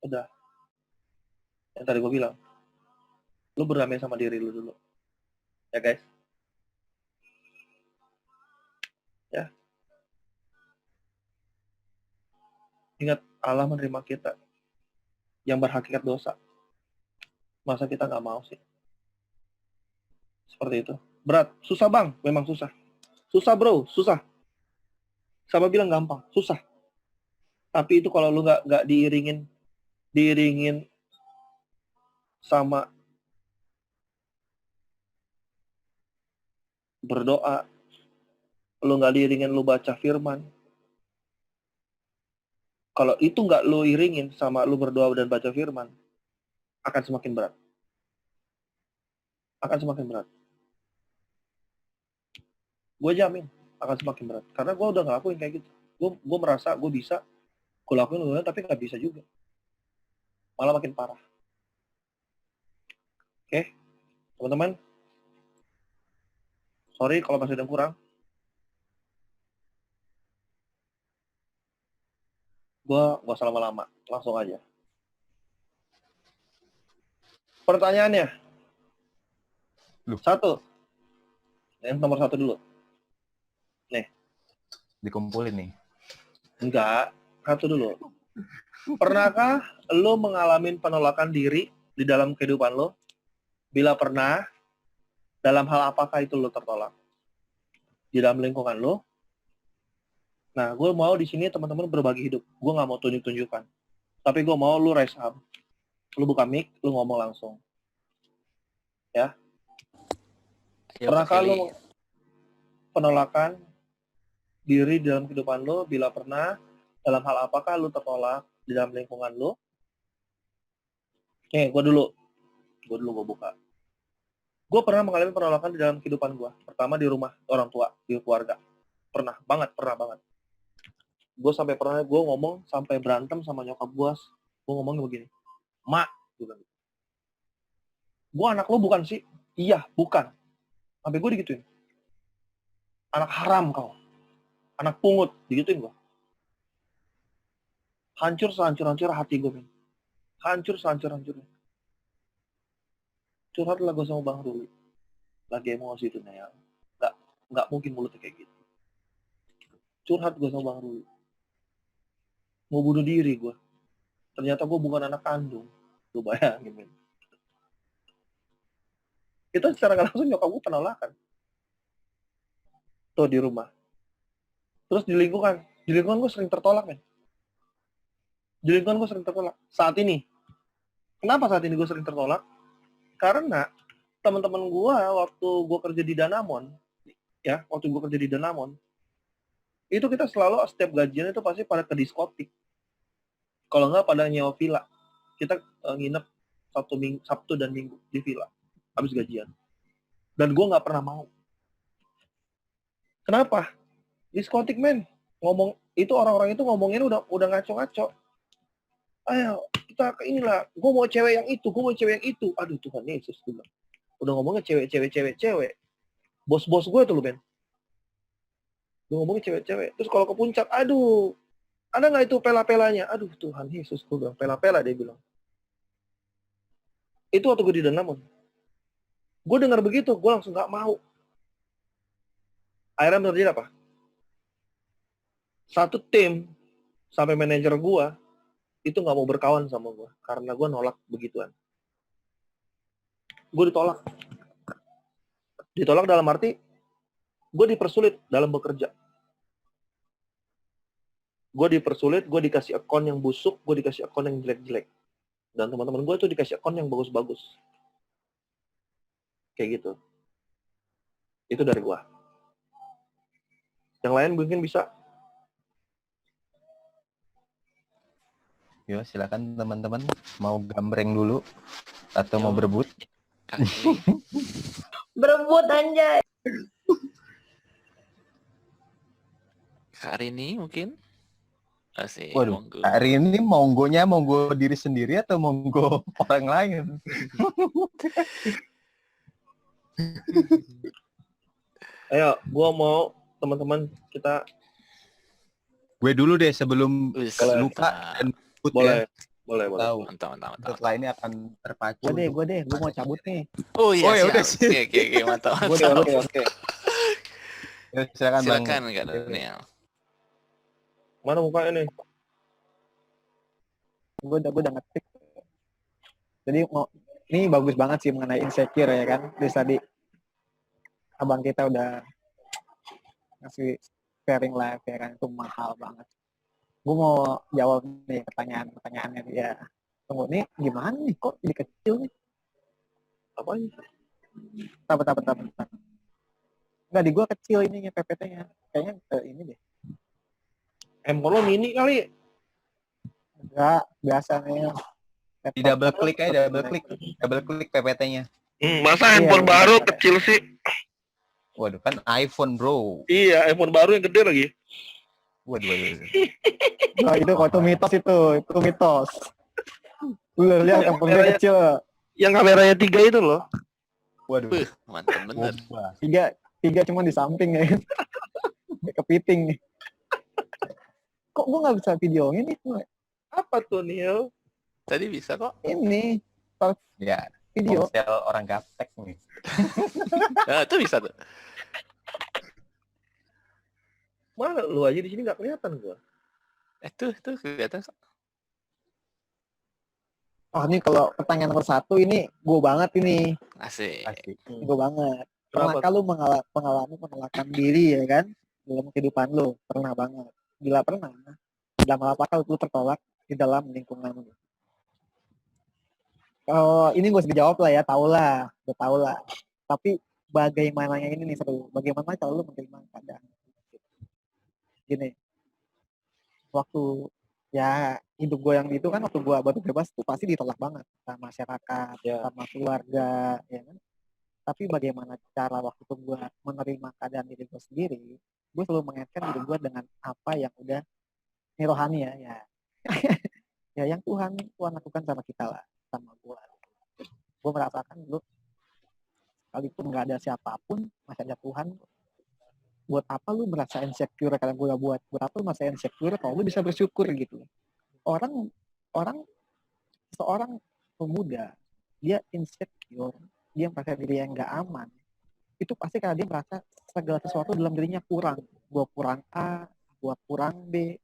[SPEAKER 3] udah. Yang tadi gue bilang, lu berdamai sama diri lu dulu. Ya, guys. Ya. Ingat, Allah menerima kita yang berhakikat dosa. Masa kita nggak mau sih? Seperti itu. Berat. Susah, Bang. Memang susah. Susah, bro. Susah. Sama bilang gampang. Susah. Tapi itu kalau lu nggak diiringin sama berdoa, lu nggak diiringin lu baca firman, kalau itu nggak lu iringin sama lu berdoa dan baca firman, akan semakin berat. Akan semakin berat. Gue jamin akan semakin berat. Karena gue udah ngelakuin kayak gitu. Gue merasa gue bisa, gue lakuin tapi nggak bisa juga. Malah makin parah. Oke, teman-teman. Sorry kalau masih ada yang kurang. Gue gak usah lama-lama, langsung aja. Pertanyaannya.
[SPEAKER 1] Loh.
[SPEAKER 3] 1. Yang nomor 1 dulu.
[SPEAKER 1] Dikumpulin nih.
[SPEAKER 3] Enggak, 1 dulu. Pernahkah lo mengalami penolakan diri di dalam kehidupan lo? Bila pernah, dalam hal apakah itu lo tertolak? Di dalam lingkungan lo? Nah, gue mau di sini teman-teman berbagi hidup. Gue nggak mau tunjuk-tunjukkan. Tapi gue mau lo raise up. Lo buka mic, lo ngomong langsung. Ya.
[SPEAKER 2] Ayo,
[SPEAKER 3] Pernahkah
[SPEAKER 2] Pak Kelly.
[SPEAKER 3] lo penolakan diri di dalam kehidupan lo? Bila pernah, dalam hal apakah lo tertolak di dalam lingkungan lo? Gue dulu gue buka. Gue pernah mengalami penolakan di dalam kehidupan gue. Pertama di rumah orang tua, di keluarga. Pernah banget. Gue ngomong sampai berantem sama nyokap gue. Gue ngomong begini, Mak, gue anak lo bukan sih? Iya, bukan. Sampai gue digituin. Anak haram kau. Anak pungut, digituin gue. Hancur sehancur-hancur hati gue, men. Hancur sehancur-hancurnya. Curhatlah gue sama Bang Ruli. Lagi emosi tuh, Naya. Nggak mungkin mulutnya kayak gitu. Curhat gue sama Bang Ruli. Mau bunuh diri gue. Ternyata gue bukan anak kandung. Lu bayangin, men. Itu secara nggak langsung nyokap gue penolakan. Tuh di rumah. Terus di lingkungan gue sering tertolak, men. Di lingkungan gue sering tertolak. Saat ini. Kenapa saat ini gue sering tertolak? Karena teman-teman gue waktu gue kerja di Danamon, itu kita selalu setiap gajian itu pasti pada ke diskotik. Kalau nggak pada nyewa villa. Kita nginep Sabtu dan Minggu di villa. Habis gajian. Dan gue nggak pernah mau. Kenapa? Diskotik, men. Itu orang-orang itu ngomongin udah ngaco-ngaco. Ayo, kita ke inilah. Gue mau cewek yang itu. Aduh, Tuhan Yesus. Udah ngomongnya cewek. Bos-bos gue tuh, lu, Ben. Gue ngomongin cewek-cewek. Terus kalau ke puncak, aduh. Ada nggak itu pela-pelanya? Aduh Tuhan Yesus, gue bilang pela-pela, dia bilang. Itu waktu gue di Danamon. Gue dengar begitu, gue langsung nggak mau. Akhirnya terjadi apa? Satu tim sampai manajer gue itu nggak mau berkawan sama gue karena gue nolak begituan. Gue ditolak. Ditolak dalam arti gue dipersulit dalam bekerja. Gue dipersulit, gue dikasih akun yang busuk, gue dikasih akun yang jelek-jelek. Dan teman-teman gue tuh dikasih akun yang bagus-bagus. Kayak gitu. Itu dari gue. Yang lain mungkin bisa.
[SPEAKER 1] Yo, silakan teman-teman. Mau gambreng dulu atau mau
[SPEAKER 2] Yo.
[SPEAKER 1] berebut?
[SPEAKER 2] Kak Reni.
[SPEAKER 7] Berebut anjay.
[SPEAKER 2] Kak Reni mungkin? Asik,
[SPEAKER 1] Waduh,
[SPEAKER 2] monggo.
[SPEAKER 1] hari ini monggo diri sendiri atau monggo orang lain?
[SPEAKER 3] Ayo, gue mau teman-teman kita
[SPEAKER 1] Gue dulu deh sebelum
[SPEAKER 2] Wis,
[SPEAKER 1] lupa dan berebut
[SPEAKER 3] boleh,
[SPEAKER 1] ya.
[SPEAKER 3] boleh.
[SPEAKER 1] Tahu.
[SPEAKER 2] Mantap.
[SPEAKER 1] Setelah ini akan terpacu.
[SPEAKER 6] Gue deh, gue mau cabut nih.
[SPEAKER 2] Oh iya,
[SPEAKER 1] Oh, ya
[SPEAKER 2] siap.
[SPEAKER 1] udah, sip.
[SPEAKER 2] Oke, mantap.
[SPEAKER 6] Gue deh, oke.
[SPEAKER 1] Ya, silakan Bang.
[SPEAKER 2] Silakan Kak Daniel.
[SPEAKER 3] Mana mukanya nih?
[SPEAKER 6] Gue udah ngetik. Jadi ini bagus banget sih mengenai insecure ya kan. Terus tadi abang kita udah ngasih sharing live ya kan, itu mahal banget. Gue mau jawab nih pertanyaannya dia. Tunggu nih, gimana nih kok jadi kecil nih?
[SPEAKER 3] Apa ini?
[SPEAKER 6] Bentar. Enggak, di gue kecil ininya PPT-nya. Kayaknya ini deh.
[SPEAKER 3] Handphone lo mini kali.
[SPEAKER 6] Enggak, biasa nih.
[SPEAKER 1] Di double klik aja, double klik PPT-nya.
[SPEAKER 3] Masa
[SPEAKER 6] Iya,
[SPEAKER 3] handphone
[SPEAKER 6] iya,
[SPEAKER 3] baru
[SPEAKER 6] iya.
[SPEAKER 3] kecil sih?
[SPEAKER 1] Waduh, kan iPhone, bro.
[SPEAKER 3] Iya, iPhone baru yang gede lagi.
[SPEAKER 1] Waduh.
[SPEAKER 6] Oh, itu kok itu mitos. Lu lihat yang
[SPEAKER 3] Kameranya-
[SPEAKER 6] dia kecil.
[SPEAKER 3] Yang kameranya 3 itu loh.
[SPEAKER 1] Waduh.
[SPEAKER 2] Mantap bener.
[SPEAKER 1] Boba.
[SPEAKER 6] Tiga cuma di samping ya. Kayak kepiting nih. Kok gue nggak bisa videoin nih?
[SPEAKER 3] Apa tuh, Neil?
[SPEAKER 2] Tadi bisa kok.
[SPEAKER 6] Ini
[SPEAKER 1] Ya,
[SPEAKER 6] video.
[SPEAKER 1] ponsel orang gaptek nih.
[SPEAKER 2] Nah, itu bisa tuh.
[SPEAKER 3] Mana lu aja di sini nggak kelihatan gua.
[SPEAKER 2] Tuh kelihatan kok.
[SPEAKER 6] Oh ini kalau pertanyaan nomor 1 ini gue banget ini.
[SPEAKER 2] Asik.
[SPEAKER 1] Asik.
[SPEAKER 6] Gue banget.
[SPEAKER 3] Kenapa?
[SPEAKER 6] Pernah kalau mengalami penolakan diri ya kan? Dalam kehidupan lo. Pernah banget. Bila pernah. Dalam apakah lu tertolak di dalam lingkungan lu? Oh, ini gue dijawab lah ya, tau lah. Tapi bagaimananya ini nih seru. Bagaimana kalau lu menerima keadaan? Gini. Waktu ya hidup gue yang itu kan waktu gue baru bebas tuh pasti ditolak banget sama masyarakat,
[SPEAKER 3] Ya.
[SPEAKER 6] sama keluarga, ya kan. Tapi bagaimana cara waktu itu gue menerima keadaan diri gue sendiri, gue selalu mengaitkan diri gue dengan apa yang udah ini rohani ya. Ya yang Tuhan lakukan sama kita lah, sama gue. Gue merasakan dulu sekalipun nggak ada siapapun, masih ada Tuhan. Buat apa lu merasa insecure karena gue buat apa lu merasa insecure kalau lu bisa bersyukur gitu. Seorang pemuda dia insecure, dia merasa diri yang nggak aman, itu pasti karena dia merasa segala sesuatu dalam dirinya kurang. Gua kurang A, gua kurang B,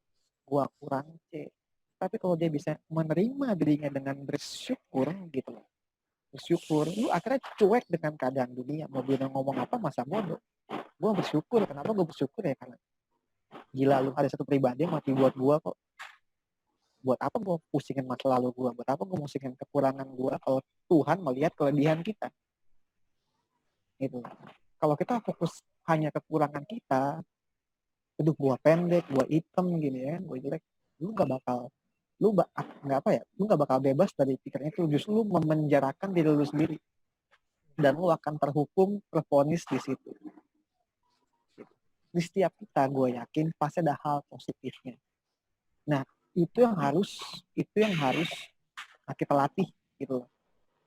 [SPEAKER 6] gua kurang C. Tapi kalau dia bisa menerima dirinya dengan bersyukur gitu loh, bersyukur, lu akhirnya cuek dengan keadaan dunia. Mau dia ngomong apa masa bodoh. Gue bersyukur. Kenapa gue bersyukur ya? Karena gila lu ada satu pribadi yang mati buat gue kok. Buat apa gue pusingin masa lalu gue? Buat apa gue pusingin kekurangan gue kalau Tuhan melihat kelebihan kita? Gitu. Kalau kita fokus hanya kekurangan kita, aduh gue pendek, gue hitam gini ya, gue jelek, lu nggak bakal bebas dari pikiran itu. Justru lu memenjarakan diri lu sendiri dan lu akan terhukum, tervonis di situ. Di setiap kita gue yakin pasti ada hal positifnya. Nah itu yang harus kita latih gitu loh.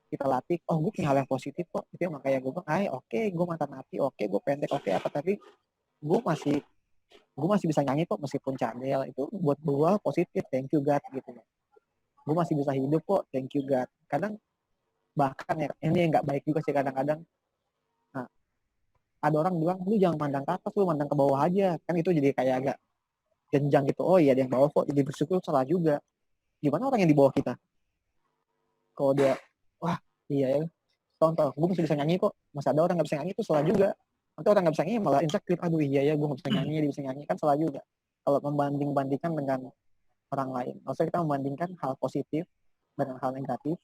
[SPEAKER 6] Kita latih, oh gue punya hal yang positif kok. Itu yang makanya gue bilang, oke, gue mantan api, oke, gue pendek, oke apa, tapi gue masih gue masih bisa nyanyi kok meskipun cadel. Itu buat gue positif, thank you God gitu. Gue masih bisa hidup kok, thank you God. Kadang bahkan ya, ini yang nggak baik juga sih kadang-kadang. Nah, ada orang bilang, lu jangan mandang ke atas, lu mandang ke bawah aja. Kan itu jadi kayak agak jenjang gitu. Oh iya, ada yang bawah kok, jadi bersyukur salah juga. Gimana orang yang di bawah kita? Kalau dia, wah iya ya, contoh, gue masih bisa nyanyi kok. Masih ada orang nggak bisa nyanyi, itu salah juga. Nanti orang nggak bisa nyanyi malah insecure, aduh iya ya, gue nggak bisa nyanyi, dia bisa nyanyi. Kan salah juga. Kalau membanding-bandingkan dengan orang lain. Maksudnya kita membandingkan hal positif dengan hal negatif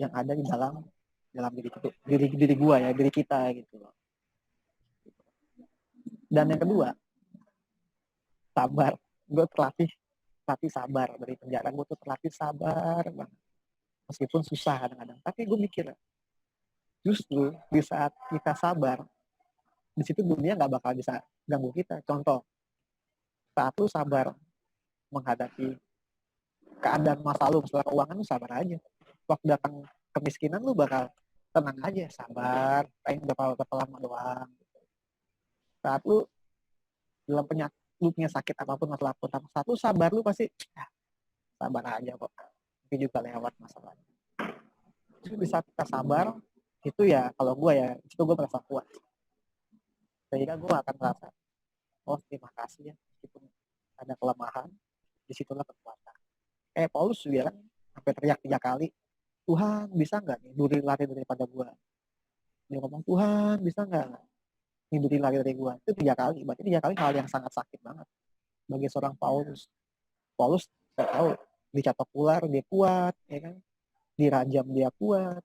[SPEAKER 6] yang ada di dalam diri gua ya, diri kita gitu loh. Dan yang kedua, sabar. Gue terlatih sabar dari penjara. Gue tuh terlatih sabar banget. Meskipun susah kadang-kadang. Tapi gue mikir, justru di saat kita sabar, di situ dunia nggak bakal bisa ganggu kita. Contoh, saat lu sabar menghadapi keadaan masa lu, masalah keuangan, lu sabar aja. Waktu datang kemiskinan, lu bakal tenang aja, sabar, paling berapa lama doang. Saat lu dalam penyakit, lu punya sakit apapun, masalah apapun, saat lu sabar, lu pasti sabar aja kok. Tapi juga lewat masalahnya. Jadi di saat kita sabar, itu ya, kalau gue ya, itu gue merasa kuat. Sehingga gue akan merasa, oh terima kasih ya, meskipun ada kelemahan, disitulah kekuatan. Paulus bilang, sampai teriak 3 kali, Tuhan bisa nggak nih duri lari daripada gue? Dia ngomong, Tuhan bisa nggak nih duri lari dari gue? Itu 3 kali, berarti 3 kali hal yang sangat sakit banget. Bagi seorang Paulus nggak tahu, dicatok ular dia kuat, ya kan? Dirajam dia kuat,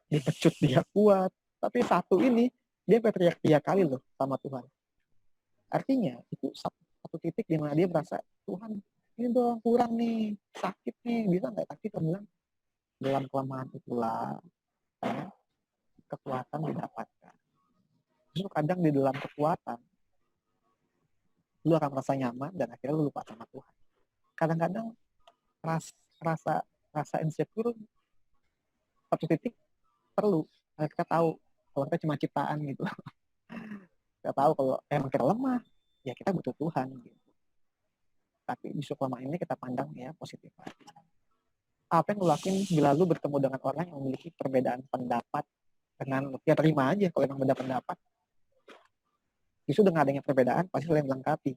[SPEAKER 6] dipecut dia kuat. Tapi satu ini, dia sampai teriak 3 kali loh sama Tuhan. Artinya, itu satu titik di mana dia merasa, Tuhan ini dong kurang nih, sakit nih, bisa nggak? Tapi Tuhan bilang, dalam kelemahan itulah kekuatan didapatkan. Justru kadang di dalam kekuatan, lu akan merasa nyaman dan akhirnya lu lupa sama Tuhan. Kadang-kadang rasa insecure satu titik perlu. Kita tahu kalau kita cuma ciptaan gitu. Kita tahu kalau emang kita lemah, ya kita butuh Tuhan gitu. Tapi justru kelemahan ini kita pandang ya positif aja. Apa yang lu lakuin bila lu bertemu dengan orang yang memiliki perbedaan pendapat dengan ya terima aja kalau emang beda pendapat. Justru dengan adanya perbedaan pasti saling melengkapi.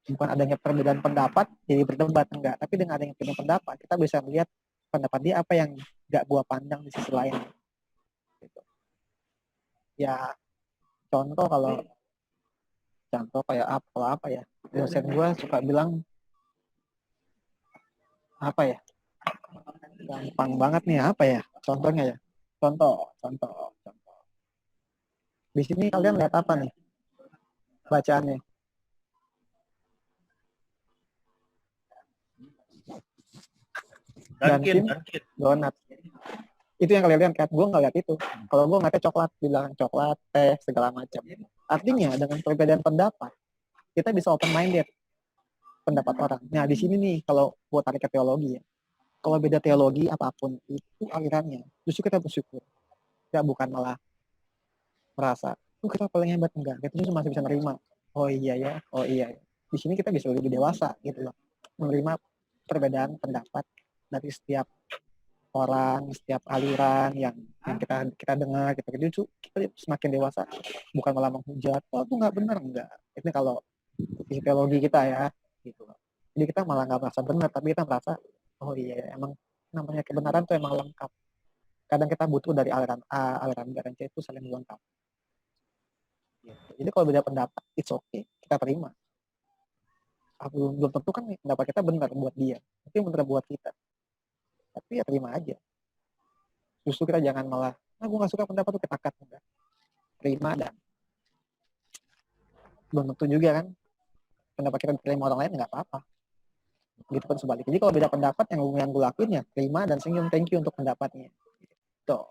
[SPEAKER 6] Bukan adanya perbedaan pendapat jadi berdebat, enggak. Tapi dengan adanya perbedaan pendapat kita bisa melihat pendapat dia apa yang nggak gua pandang di sisi lain. Gitu. Ya contoh kayak apa ya, dosen gua suka bilang apa ya, gampang banget nih apa ya contohnya ya, contoh di sini kalian lihat apa nih bacaannya?
[SPEAKER 3] Dunkin.
[SPEAKER 6] Donat. Itu yang kalian lihat kan? Gue nggak lihat itu. Kalau gue ngeliatnya coklat, bilang coklat, teh, segala macam. Artinya dengan perbedaan pendapat, kita bisa open minded pendapat orang. Nah di sini nih kalau buat tarik ke teologi ya, kalau beda teologi apapun itu alirannya, justru kita bersyukur. Kita bukan malah merasa, kita paling hebat, enggak. Kita justru masih bisa menerima. Oh iya ya. Di sini kita bisa lebih dewasa gitu loh, menerima perbedaan pendapat dari setiap orang, setiap aliran yang kita dengar gitu. Jadi kita semakin dewasa, bukan malah menghujat, oh itu nggak benar, enggak. Ini kalau di teologi kita ya, gitu. Jadi kita malah nggak merasa benar, tapi kita merasa, oh iya, emang namanya kebenaran tuh emang lengkap. Kadang kita butuh dari aliran A, aliran B, aliran C itu saling lengkap. Gitu. Jadi kalau beda pendapat, it's okay, kita terima. Belum tentu kan pendapat kita benar buat dia, tapi benar buat kita. Tapi ya terima aja. Justru kita jangan malah, gue gak suka pendapat tuh kita cut. Enggak. Terima dan belum tentu juga kan pendapat kita diterima orang lain nggak apa-apa. Gitu pun sebaliknya. Jadi kalau beda pendapat yang gue lakuin ya terima dan senyum, thank you untuk pendapatnya. Tuh.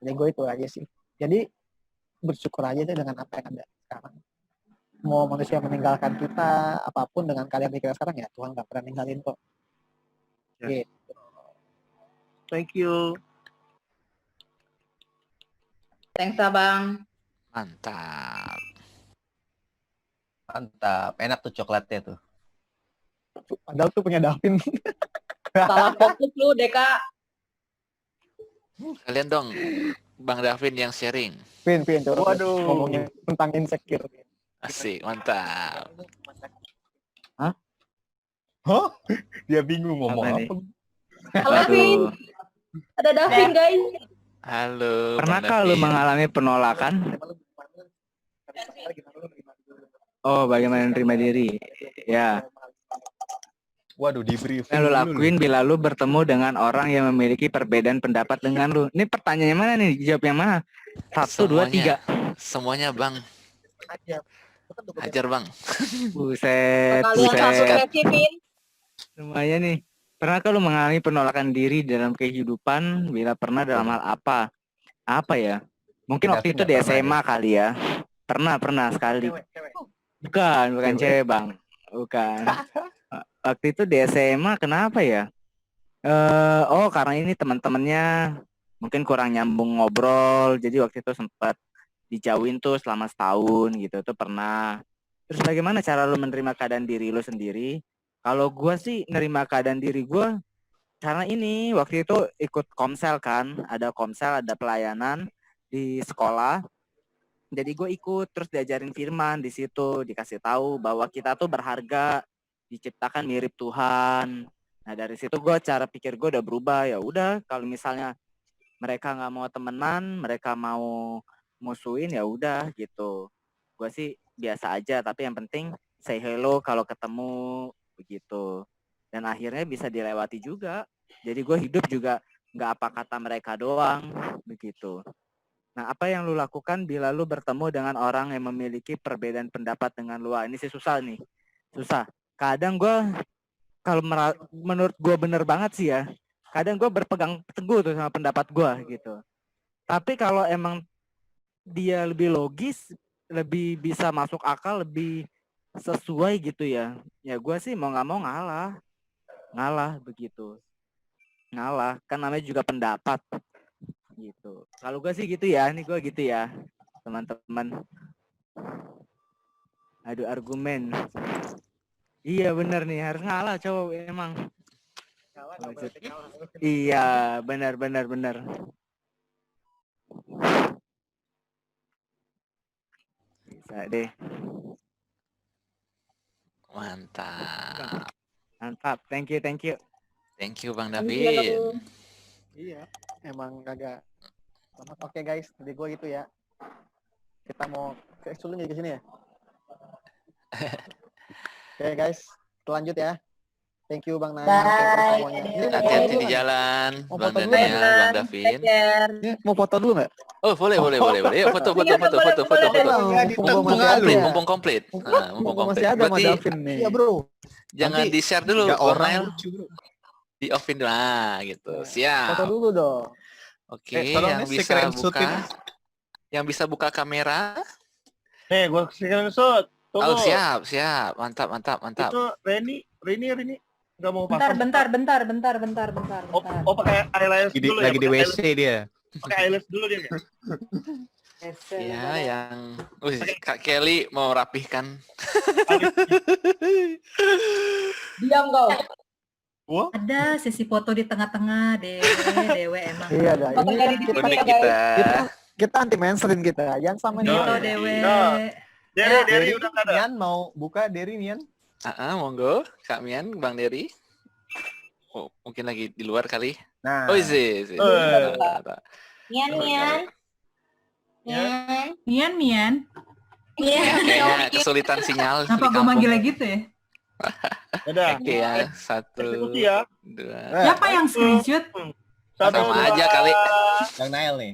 [SPEAKER 6] Jadi gue itu aja sih. Jadi bersyukur aja deh dengan apa yang ada sekarang. Mau manusia meninggalkan kita apapun dengan kalian kita sekarang ya Tuhan nggak pernah ninggalin kok.
[SPEAKER 3] Yes.
[SPEAKER 6] Gitu.
[SPEAKER 3] Thank you.
[SPEAKER 5] Thanks abang.
[SPEAKER 2] Mantap.
[SPEAKER 1] Mantap, enak tuh coklatnya tuh.
[SPEAKER 6] Padahal tuh punya Davin.
[SPEAKER 7] Salah fokus lu, Deka.
[SPEAKER 2] Kalian dong, Bang Davin yang sharing.
[SPEAKER 6] Pin, coba
[SPEAKER 1] Waduh.
[SPEAKER 6] ngomongin tentang insecure.
[SPEAKER 2] Asik, mantap.
[SPEAKER 1] Hah? Dia bingung ngomong
[SPEAKER 8] Apa
[SPEAKER 1] apa.
[SPEAKER 8] nih?
[SPEAKER 7] Halo, Davin. Ada Davin, guys.
[SPEAKER 2] Halo, Bang
[SPEAKER 8] Pernahkah lu
[SPEAKER 2] Davin.
[SPEAKER 8] mengalami penolakan? Oh, bagaimana menerima diri? Ya,
[SPEAKER 1] Waduh, di briefing
[SPEAKER 8] yang lu
[SPEAKER 1] dulu
[SPEAKER 8] lakuin bila lu bertemu dengan orang yang memiliki perbedaan pendapat dengan lu. Ini pertanyaannya mana nih? Jawab yang mana? 1, 2, 3.
[SPEAKER 2] Semuanya Bang. Ajar Bang.
[SPEAKER 8] Buset,
[SPEAKER 7] Kalian satu
[SPEAKER 8] buset.
[SPEAKER 7] versi, Pin.
[SPEAKER 8] Semuanya nih. Pernahkah lu mengalami penolakan diri dalam kehidupan? Bila pernah, dalam hal apa? Apa ya? Mungkin waktu itu di SMA kali ya. Pernah sekali. Bukan cewek Bang. Bukan. Waktu itu di SMA kenapa ya? Oh, karena ini teman-temannya mungkin kurang nyambung ngobrol. Jadi waktu itu sempat dijauhin tuh selama setahun gitu. Itu pernah. Terus bagaimana cara lu menerima keadaan diri lu sendiri? Kalau gua sih nerima keadaan diri gua karena ini waktu itu ikut komsel kan, ada komsel, ada pelayanan di sekolah. Jadi gue ikut terus diajarin firman di situ, dikasih tahu bahwa kita tuh berharga, diciptakan mirip Tuhan. Nah dari situ gue cara pikir gue udah berubah. Ya udah, kalau misalnya mereka nggak mau temenan, mereka mau musuhin, ya udah gitu. Gue sih biasa aja, tapi yang penting say hello kalau ketemu begitu. Dan akhirnya bisa dilewati juga. Jadi gue hidup juga nggak apa kata mereka doang begitu. Nah, apa yang lu lakukan bila lu bertemu dengan orang yang memiliki perbedaan pendapat dengan lu? Ini sih susah nih. Susah. Kadang gue, kalau menurut gue bener banget sih ya, kadang gue berpegang teguh tuh sama pendapat gue gitu. Tapi kalau emang dia lebih logis, lebih bisa masuk akal, lebih sesuai gitu ya, ya gue sih mau nggak mau ngalah begitu. Ngalah, kan namanya juga pendapat gitu. Kalau gue sih gitu ya, nih gue gitu ya, teman-teman. Aduh, argumen. Iya bener nih, harus ngalah cowok emang. Iya, benar. Bisa deh. Mantap. Thank you.
[SPEAKER 2] Thank you Bang Davin.
[SPEAKER 6] Iya, emang agak. Oke guys, jadi gue gitu ya. Kita mau ke sini ya. Oke guys, lanjut ya. Thank you Bang Nay.
[SPEAKER 7] Bye.
[SPEAKER 2] Hati-hati di jalan,
[SPEAKER 6] Mau
[SPEAKER 2] Bang
[SPEAKER 6] foto dulu
[SPEAKER 2] Daniel,
[SPEAKER 7] ya?
[SPEAKER 2] Bang Davin.
[SPEAKER 6] Mau foto dulu nggak?
[SPEAKER 2] Oh boleh. Yuk foto. Mumpung komplit. Nah, mumpung komplit.
[SPEAKER 6] Masih ada sama
[SPEAKER 2] Berarti
[SPEAKER 6] Davin nih.
[SPEAKER 1] Iya bro.
[SPEAKER 2] jangan
[SPEAKER 1] Nanti
[SPEAKER 2] di share dulu,
[SPEAKER 1] Tiga
[SPEAKER 2] Bang
[SPEAKER 1] orang
[SPEAKER 2] Nail.
[SPEAKER 1] lucu bro.
[SPEAKER 2] Di offin dulu. Nah, gitu.
[SPEAKER 6] Foto
[SPEAKER 2] Siap.
[SPEAKER 6] dulu dong.
[SPEAKER 2] Oke,
[SPEAKER 1] tolong
[SPEAKER 2] yang
[SPEAKER 1] nih
[SPEAKER 2] bisa
[SPEAKER 1] screenshotin.
[SPEAKER 2] buka. Yang bisa buka kamera.
[SPEAKER 3] Nih, gue screenshot.
[SPEAKER 2] Oh,
[SPEAKER 3] Tunggu.
[SPEAKER 2] siap. Mantap.
[SPEAKER 3] Itu Reni nggak mau
[SPEAKER 5] Bentar,
[SPEAKER 3] pasang. Oh, pakai eyelash dulu
[SPEAKER 1] Lagi di
[SPEAKER 3] pakai
[SPEAKER 1] WC dia.
[SPEAKER 3] Pakai eyelash dulu dia.
[SPEAKER 2] Ya, yang Kak Kelly mau rapihkan.
[SPEAKER 7] Diam kau.
[SPEAKER 3] Wah,
[SPEAKER 5] Ada sesi foto di tengah-tengah, Dewe emang.
[SPEAKER 6] Iya dah.
[SPEAKER 7] Foto
[SPEAKER 6] Ini
[SPEAKER 7] dari
[SPEAKER 6] kita,
[SPEAKER 2] Unik kita.
[SPEAKER 6] kita anti mainstream kita. Jangan sama nih.
[SPEAKER 5] Foto Dewe.
[SPEAKER 3] Deri udah nggak ada.
[SPEAKER 1] Nian mau buka Deri Nian?
[SPEAKER 2] Monggo, Kak Mian, Bang Dery. Oh, mungkin lagi di luar kali.
[SPEAKER 1] Nah.
[SPEAKER 2] Oh, isi.
[SPEAKER 7] Nian.
[SPEAKER 5] Mian.
[SPEAKER 2] Kayaknya kesulitan sinyal di
[SPEAKER 5] Kenapa gue
[SPEAKER 2] kampung.
[SPEAKER 5] manggilnya gitu ya?
[SPEAKER 3] Udah.
[SPEAKER 2] Oke ya, 1,
[SPEAKER 3] Eksekusi ya.
[SPEAKER 2] 2.
[SPEAKER 5] Siapa yang screenshot?
[SPEAKER 3] Satu,
[SPEAKER 2] Sama
[SPEAKER 3] dua.
[SPEAKER 2] aja kali.
[SPEAKER 1] Bang Nail nih.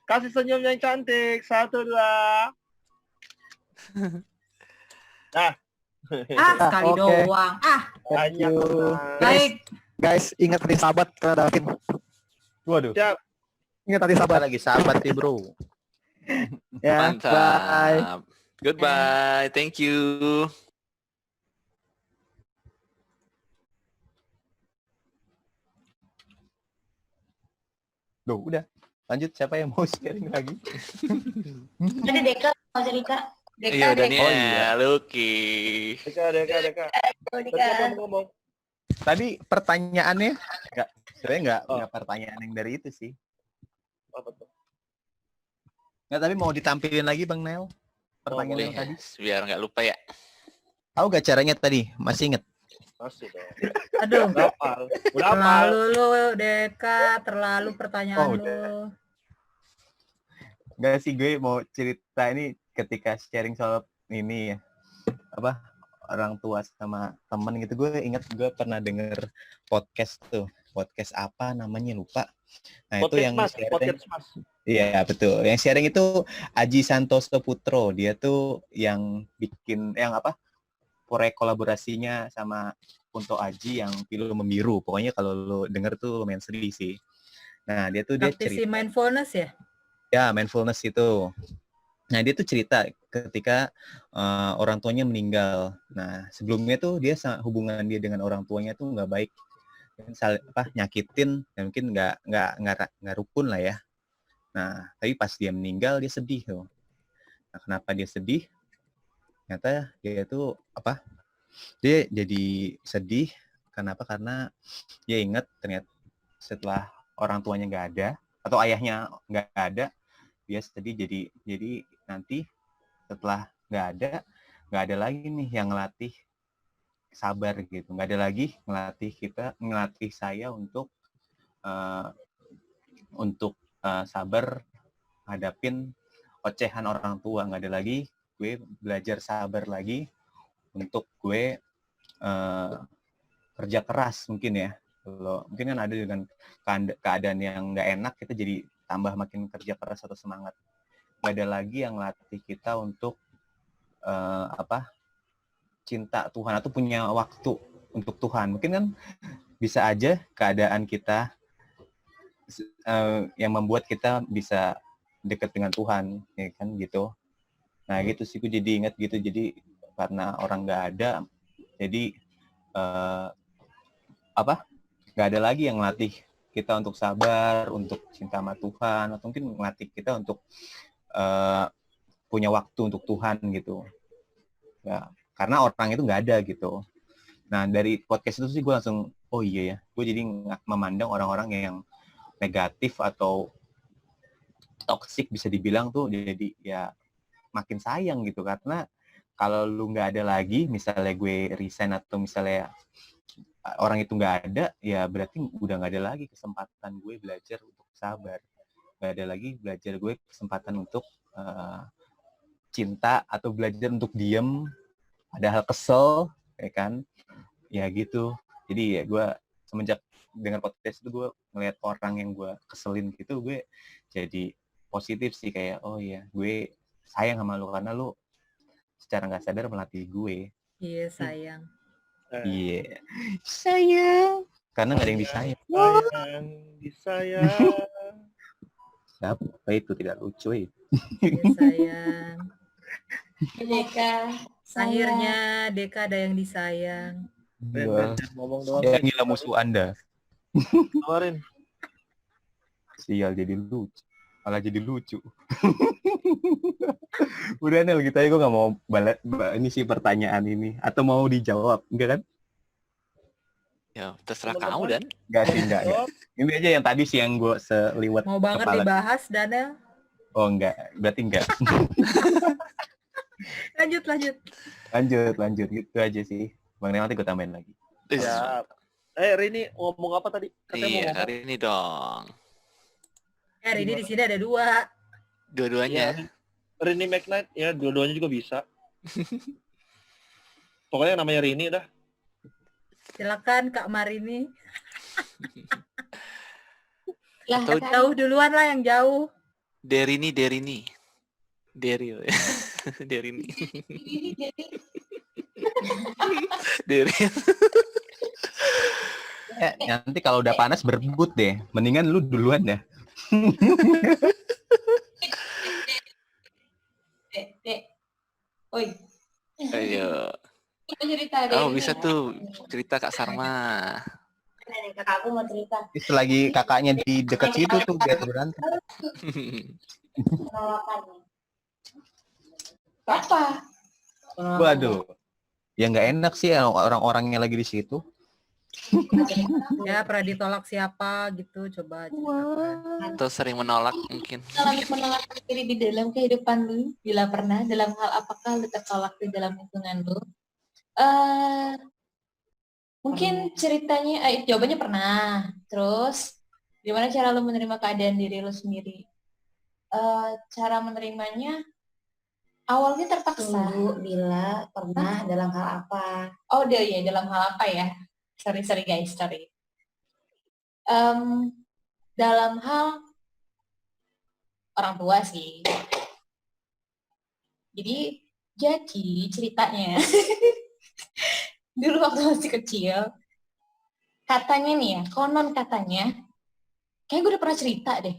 [SPEAKER 3] Kasih senyum yang cantik. 1, 2. Nah.
[SPEAKER 5] Sekali
[SPEAKER 6] Oke.
[SPEAKER 5] doang.
[SPEAKER 6] Thank you.
[SPEAKER 5] Baik.
[SPEAKER 6] Guys, ingat tadi sahabat ke Davin.
[SPEAKER 1] Waduh.
[SPEAKER 3] Siap.
[SPEAKER 6] Ingat tadi
[SPEAKER 1] Kita
[SPEAKER 6] sahabat.
[SPEAKER 1] lagi sahabat nih bro.
[SPEAKER 6] Ya,
[SPEAKER 2] Mantap.
[SPEAKER 6] bye.
[SPEAKER 2] Goodbye. Thank you.
[SPEAKER 1] Duh, udah. Lanjut, siapa yang mau sharing lagi?
[SPEAKER 7] Ada Deka, mau cerita. Deka,
[SPEAKER 2] Iya,
[SPEAKER 7] Deka.
[SPEAKER 2] Daniel.
[SPEAKER 1] Oh, iya.
[SPEAKER 2] Oke.
[SPEAKER 3] Deka.
[SPEAKER 7] Deka.
[SPEAKER 3] Tadi siapa yang ngomong?
[SPEAKER 1] Tadi pertanyaannya sebenarnya
[SPEAKER 3] Oh.
[SPEAKER 1] nggak pertanyaan yang dari itu sih.
[SPEAKER 3] Apa tuh?
[SPEAKER 1] Nggak, tapi mau ditampilin lagi Bang Nel. Pertanyaan
[SPEAKER 2] Boleh
[SPEAKER 1] yang tadi.
[SPEAKER 2] biar nggak lupa ya.
[SPEAKER 1] Tahu gak caranya tadi? Masih inget?
[SPEAKER 3] Masih dong.
[SPEAKER 5] Aduh,
[SPEAKER 3] Udah hafal. Udah hafal.
[SPEAKER 5] terlalu lu Deka, terlalu pertanyaan
[SPEAKER 1] Oh,
[SPEAKER 5] lu.
[SPEAKER 1] Nggak sih, gue mau cerita ini ketika sharing soal ini ya. Apa? Orang tua sama temen gitu. Gue inget gue pernah denger podcast tuh. Podcast apa namanya lupa. Nah, itu yang sharing.
[SPEAKER 3] Podcast Mas.
[SPEAKER 1] Iya, betul. Yang sharing itu Aji Santoso Putro. Dia tuh yang bikin yang apa? Proyek kolaborasinya sama Kunto Aji yang Pilu Membiru. Pokoknya kalau lo denger tuh lumayan sedih sih. Nah, dia
[SPEAKER 5] Praktisi
[SPEAKER 1] cerita.
[SPEAKER 5] mindfulness ya?
[SPEAKER 1] Ya, mindfulness itu. Nah, dia tuh cerita ketika orang tuanya meninggal. Nah, sebelumnya tuh hubungan dia dengan orang tuanya tuh nggak baik. Nyakitin, dan mungkin nggak rukun lah ya. Nah, tapi pas dia meninggal dia sedih tuh. Nah, kenapa dia sedih? Ternyata dia tuh dia jadi sedih. Kenapa? Karena dia ingat ternyata setelah orang tuanya nggak ada atau ayahnya nggak ada, dia sedih. Jadi nanti setelah nggak ada lagi nih yang ngelatih sabar gitu. Nggak ada lagi ngelatih saya untuk sabar hadapin ocehan orang tua. Nggak ada lagi gue belajar sabar lagi untuk gue kerja keras mungkin ya. Kalau mungkin kan ada dengan keadaan yang nggak enak, kita jadi tambah makin kerja keras atau semangat. Nggak ada lagi yang latih kita untuk cinta Tuhan atau punya waktu untuk Tuhan. Mungkin kan bisa aja keadaan kita yang membuat kita bisa dekat dengan Tuhan, ya kan gitu. Nah gitu sih, gue jadi ingat gitu. Jadi karena orang nggak ada, jadi nggak ada lagi yang ngelatih kita untuk sabar, untuk cinta sama Tuhan, atau mungkin ngelatih kita untuk punya waktu untuk Tuhan gitu. Ya, karena orang itu nggak ada gitu. Nah dari podcast itu sih gue langsung, oh iya ya, gue jadi memandang orang-orang yang negatif atau toksik bisa dibilang tuh jadi ya makin sayang gitu. Karena kalau lu nggak ada lagi, misalnya gue resign atau misalnya orang itu nggak ada, ya berarti udah nggak ada lagi kesempatan gue belajar untuk sabar. Nggak ada lagi belajar gue kesempatan untuk cinta atau belajar untuk diem padahal kesel, ya kan? Ya gitu. Jadi ya gue semenjak dengar podcast itu, gue ngeliat orang yang gue keselin gitu, gue jadi positif sih, kayak oh iya, gue sayang sama lu karena lu secara nggak sadar melatih gue.
[SPEAKER 5] Iya, sayang.
[SPEAKER 1] Iya, sayang. Karena nggak ada yang disayang.
[SPEAKER 3] Disayang.
[SPEAKER 1] Siapa itu, tidak lucu ya?
[SPEAKER 5] Iya, sayang.
[SPEAKER 7] Deka.
[SPEAKER 5] Akhirnya Deka ada yang disayang.
[SPEAKER 1] Wah,
[SPEAKER 3] Ngomong doang.
[SPEAKER 1] ya gila musuh Anda.
[SPEAKER 3] Keluarin.
[SPEAKER 1] Sial, jadi lucu. Malah jadi lucu. Udah Nel, gitu aja, gue gak mau ini sih pertanyaan ini. Atau mau dijawab, enggak kan?
[SPEAKER 2] Ya, terserah kamu, Dan.
[SPEAKER 1] Enggak sih, enggak. Ini aja yang tadi sih yang gue seliwet
[SPEAKER 5] Mau banget
[SPEAKER 1] kepala.
[SPEAKER 5] dibahas, Daniel.
[SPEAKER 1] Oh enggak, berarti enggak. Lanjut. Gitu aja sih. Bang Nel, nanti gue tambahin lagi.
[SPEAKER 3] Ya. Rini ngomong apa tadi? Katanya mau
[SPEAKER 2] Iya,
[SPEAKER 3] ngomong.
[SPEAKER 2] hari ini dong.
[SPEAKER 5] Hari ini di sini ada 2.
[SPEAKER 2] Dua-duanya.
[SPEAKER 3] Rini McKnight, ya dua-duanya juga bisa. Pokoknya namanya Rini dah.
[SPEAKER 5] Silakan Kak Marini.
[SPEAKER 7] Lah,
[SPEAKER 2] Atau
[SPEAKER 5] Jauh duluan lah, yang jauh.
[SPEAKER 2] Derini. Derini.
[SPEAKER 1] Nanti kalau udah panas berebut deh. Mendingan lu duluan dah.
[SPEAKER 7] Dek. Oi.
[SPEAKER 2] Ayo.
[SPEAKER 7] Kita cerita deh.
[SPEAKER 2] Oh, bisa tuh cerita Kak Sarma.
[SPEAKER 7] Nih, kakakku mau cerita.
[SPEAKER 1] Selagi kakaknya di dekat situ tuh biar berantem.
[SPEAKER 7] Penolakan nih. Apa?
[SPEAKER 1] Waduh. Ya nggak enak sih orang-orangnya lagi di situ.
[SPEAKER 5] Ya pernah ditolak siapa gitu, coba ceritakan.
[SPEAKER 2] Atau sering menolak mungkin.
[SPEAKER 7] Mengalami penolakan diri di dalam kehidupan lu, bila pernah, dalam hal apakah lu tertolak di dalam lingkungan lu? Mungkin ceritanya, jawabannya pernah. Terus, gimana cara lu menerima keadaan diri lu sendiri? Cara menerimanya, awalnya terpaksa.
[SPEAKER 9] Tunggu, bila pernah dalam hal apa?
[SPEAKER 7] Oh, ya, dalam hal apa ya? Sorry guys, sorry. Dalam hal orang tua sih. Jadi ceritanya, dulu waktu masih kecil, katanya nih ya, konon katanya, kayak gue udah pernah cerita deh.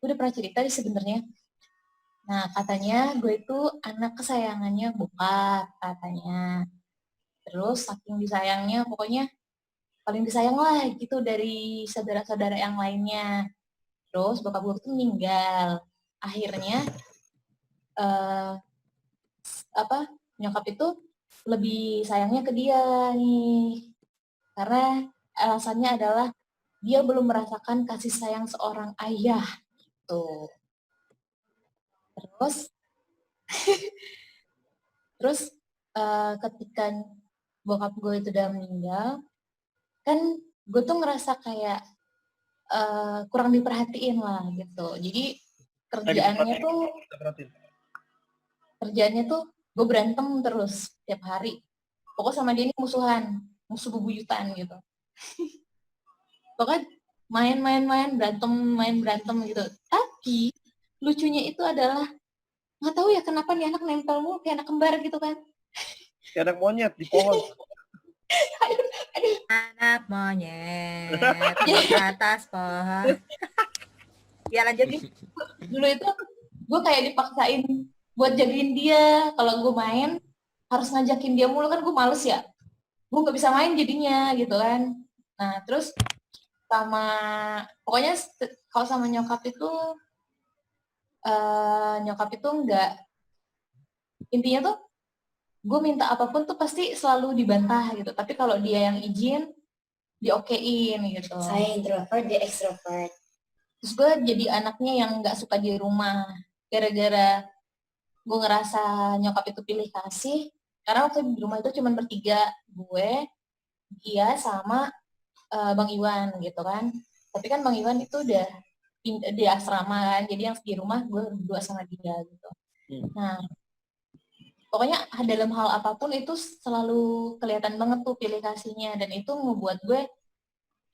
[SPEAKER 7] Gue udah pernah cerita sih sebenarnya. Nah, katanya gue itu anak kesayangannya bokap, katanya. Terus saking disayangnya, pokoknya paling disayang lah gitu dari saudara-saudara yang lainnya. Terus bokap gue tuh meninggal. Akhirnya nyokap itu lebih sayangnya ke dia nih. Karena alasannya adalah dia belum merasakan kasih sayang seorang ayah gitu. Terus ketika bokap gue itu udah meninggal, kan gue tuh ngerasa kayak kurang diperhatiin lah gitu. Jadi kerjaannya tuh gue berantem terus tiap hari. Pokoknya sama dia ini musuh bebuyutan gitu. Pokoknya main berantem gitu. Tapi lucunya itu adalah nggak tahu ya kenapa nih anak nempel mulu kayak anak kembar gitu kan.
[SPEAKER 3] Kayak anak monyet di pohon.
[SPEAKER 5] Anak monyet di atas pohon. Ya lanjutin.
[SPEAKER 7] Dulu itu gue kayak dipaksain buat jagain dia. Kalau gue main harus ngajakin dia mulu kan gue males ya. Gue nggak bisa main jadinya gitu kan. Nah terus pokoknya kalau sama nyokap itu nggak, intinya tuh gue minta apapun tuh pasti selalu dibantah gitu. Tapi kalau dia yang izin, diokein gitu.
[SPEAKER 9] Saya introvert, dia extrovert.
[SPEAKER 7] Terus gue jadi anaknya yang nggak suka di rumah. Gara-gara gue ngerasa nyokap itu pilih kasih. Karena waktu di rumah itu cuma bertiga. Gue, dia, sama Bang Iwan gitu kan. Tapi kan Bang Iwan itu udah di asrama kan. Jadi yang di rumah gue berdua sama dia gitu. Nah, pokoknya dalam hal apapun itu selalu kelihatan banget tuh pilih kasihnya, dan itu ngebuat gue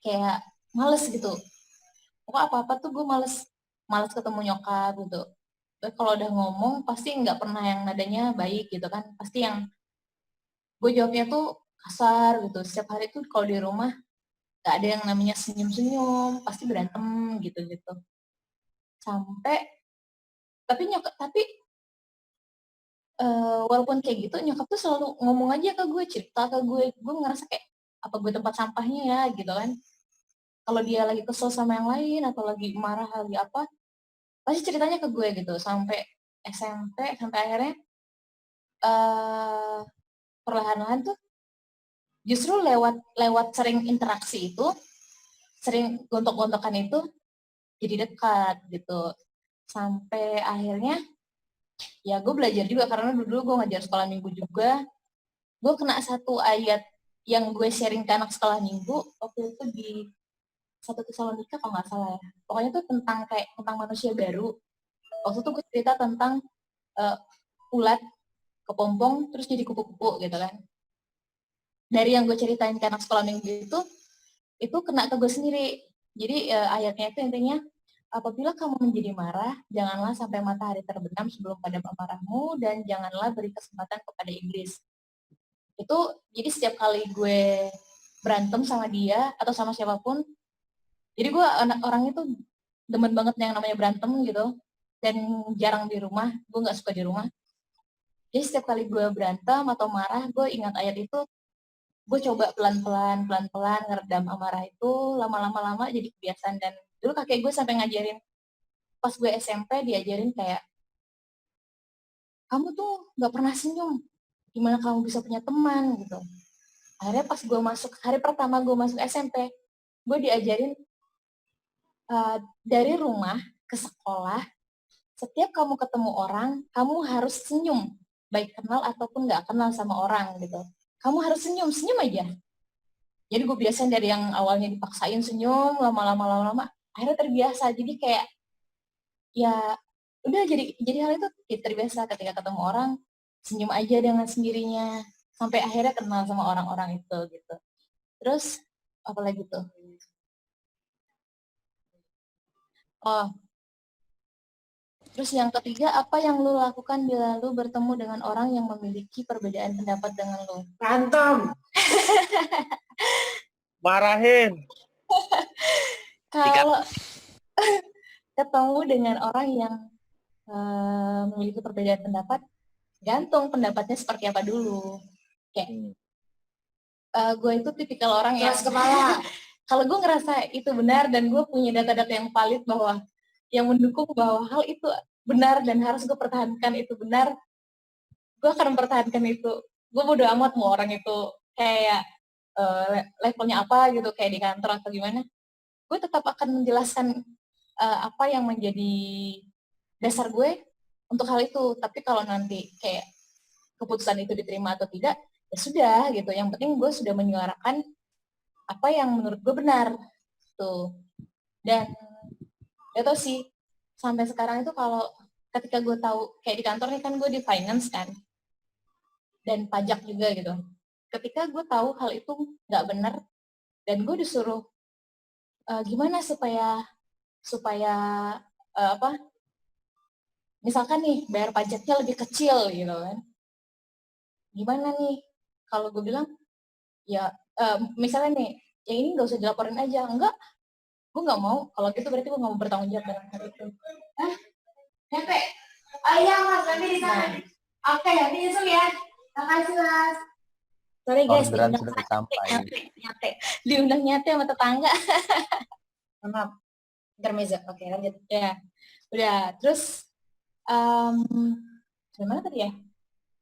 [SPEAKER 7] kayak males gitu. Pokoknya apa-apa tuh gue males ketemu nyokap gitu. Kalau udah ngomong pasti nggak pernah yang nadanya baik gitu kan. Pasti yang gue jawabnya tuh kasar gitu. Setiap hari tuh kalau di rumah nggak ada yang namanya senyum-senyum, pasti berantem gitu-gitu. Tapi walaupun kayak gitu, nyokap tuh selalu ngomong aja ke gue, cerita ke gue ngerasa kayak, apa gue tempat sampahnya ya, gitu kan. Kalau dia lagi kesel sama yang lain, atau lagi marah, lagi apa, pasti ceritanya ke gue gitu, sampai SMP, sampai akhirnya, perlahan-lahan tuh, justru lewat sering interaksi itu, sering gontok-gontokan itu, jadi dekat gitu. Sampai akhirnya, ya gue belajar juga, karena dulu gue ngajar sekolah minggu juga. Gue kena satu ayat yang gue sharing ke anak sekolah minggu waktu itu di 1 Tesalonika kalau nggak salah ya. Pokoknya tuh tentang manusia baru. Waktu itu gue cerita tentang ulat kepompong terus jadi kupu-kupu gitu kan. Dari yang gue ceritain ke anak sekolah minggu itu kena ke gue sendiri. Jadi ayatnya itu intinya, apabila kamu menjadi marah, janganlah sampai matahari terbenam sebelum padam amarahmu, dan janganlah beri kesempatan kepada iblis. Itu, jadi setiap kali gue berantem sama dia, atau sama siapapun, jadi gue orangnya tuh demen banget yang namanya berantem gitu, dan jarang di rumah, gue gak suka di rumah. Jadi setiap kali gue berantem atau marah, gue ingat ayat itu, gue coba pelan-pelan ngeredam amarah itu, lama-lama jadi kebiasaan. Dan dulu kakek gue sampai ngajarin, pas gue SMP diajarin kayak, kamu tuh nggak pernah senyum, gimana kamu bisa punya teman gitu. Akhirnya pas gue masuk, hari pertama gue masuk SMP, gue diajarin dari rumah ke sekolah, setiap kamu ketemu orang, kamu harus senyum, baik kenal ataupun nggak kenal sama orang gitu. Kamu harus senyum, senyum aja. Jadi gue biasain dari yang awalnya dipaksain senyum, lama-lama, akhirnya terbiasa. Jadi kayak, ya udah jadi hal itu terbiasa ketika ketemu orang, senyum aja dengan sendirinya, sampai akhirnya kenal sama orang-orang itu gitu. Terus, apa lagi tuh? Oh, terus yang ketiga, apa yang lu lakukan bila lu bertemu dengan orang yang memiliki perbedaan pendapat dengan lu?
[SPEAKER 9] Berantem.
[SPEAKER 3] Marahin.
[SPEAKER 7] Kalau ketemu dengan orang yang memiliki perbedaan pendapat, gantung pendapatnya seperti apa dulu. Kayak, gue itu tipikal orang yang
[SPEAKER 9] Keras kepala.
[SPEAKER 7] kalau gue ngerasa itu benar dan gue punya data-data yang valid bahwa yang mendukung bahwa hal itu benar dan harus gue pertahankan itu benar, gue akan mempertahankan itu. Gue bodo amat mau orang itu kayak levelnya apa gitu, kayak di kantor atau gimana. Gue tetap akan menjelaskan apa yang menjadi dasar gue untuk hal itu. Tapi kalau nanti kayak keputusan itu diterima atau tidak, ya sudah gitu. Yang penting gue sudah menyuarakan apa yang menurut gue benar tuh. Dan ya tau sih, sampai sekarang itu kalau ketika gue tahu kayak di kantor nih kan gue di finance kan, dan pajak juga gitu. Ketika gue tahu hal itu nggak benar dan gue disuruh gimana supaya apa? Misalkan nih bayar pajaknya lebih kecil gitu kan. Gimana nih? Kalau gue bilang ya misalnya nih, yang ini nggak usah dilaporin aja. Enggak, gue nggak mau. Kalau gitu berarti gue nggak mau bertanggung jawab dengan hal itu.
[SPEAKER 9] Nyampe. Oh iya mas, nanti di sana. Oke, nanti nyusul ya. Makasih mas. Sorry guys,
[SPEAKER 1] Orderan
[SPEAKER 9] diundang
[SPEAKER 1] sudah
[SPEAKER 9] nyate,
[SPEAKER 1] sampai.
[SPEAKER 9] nyate.
[SPEAKER 7] Diundang nyate sama tetangga.
[SPEAKER 9] Maaf. Intermezzo. Oke, lanjut.
[SPEAKER 7] Ya, udah. Terus gimana tadi ya?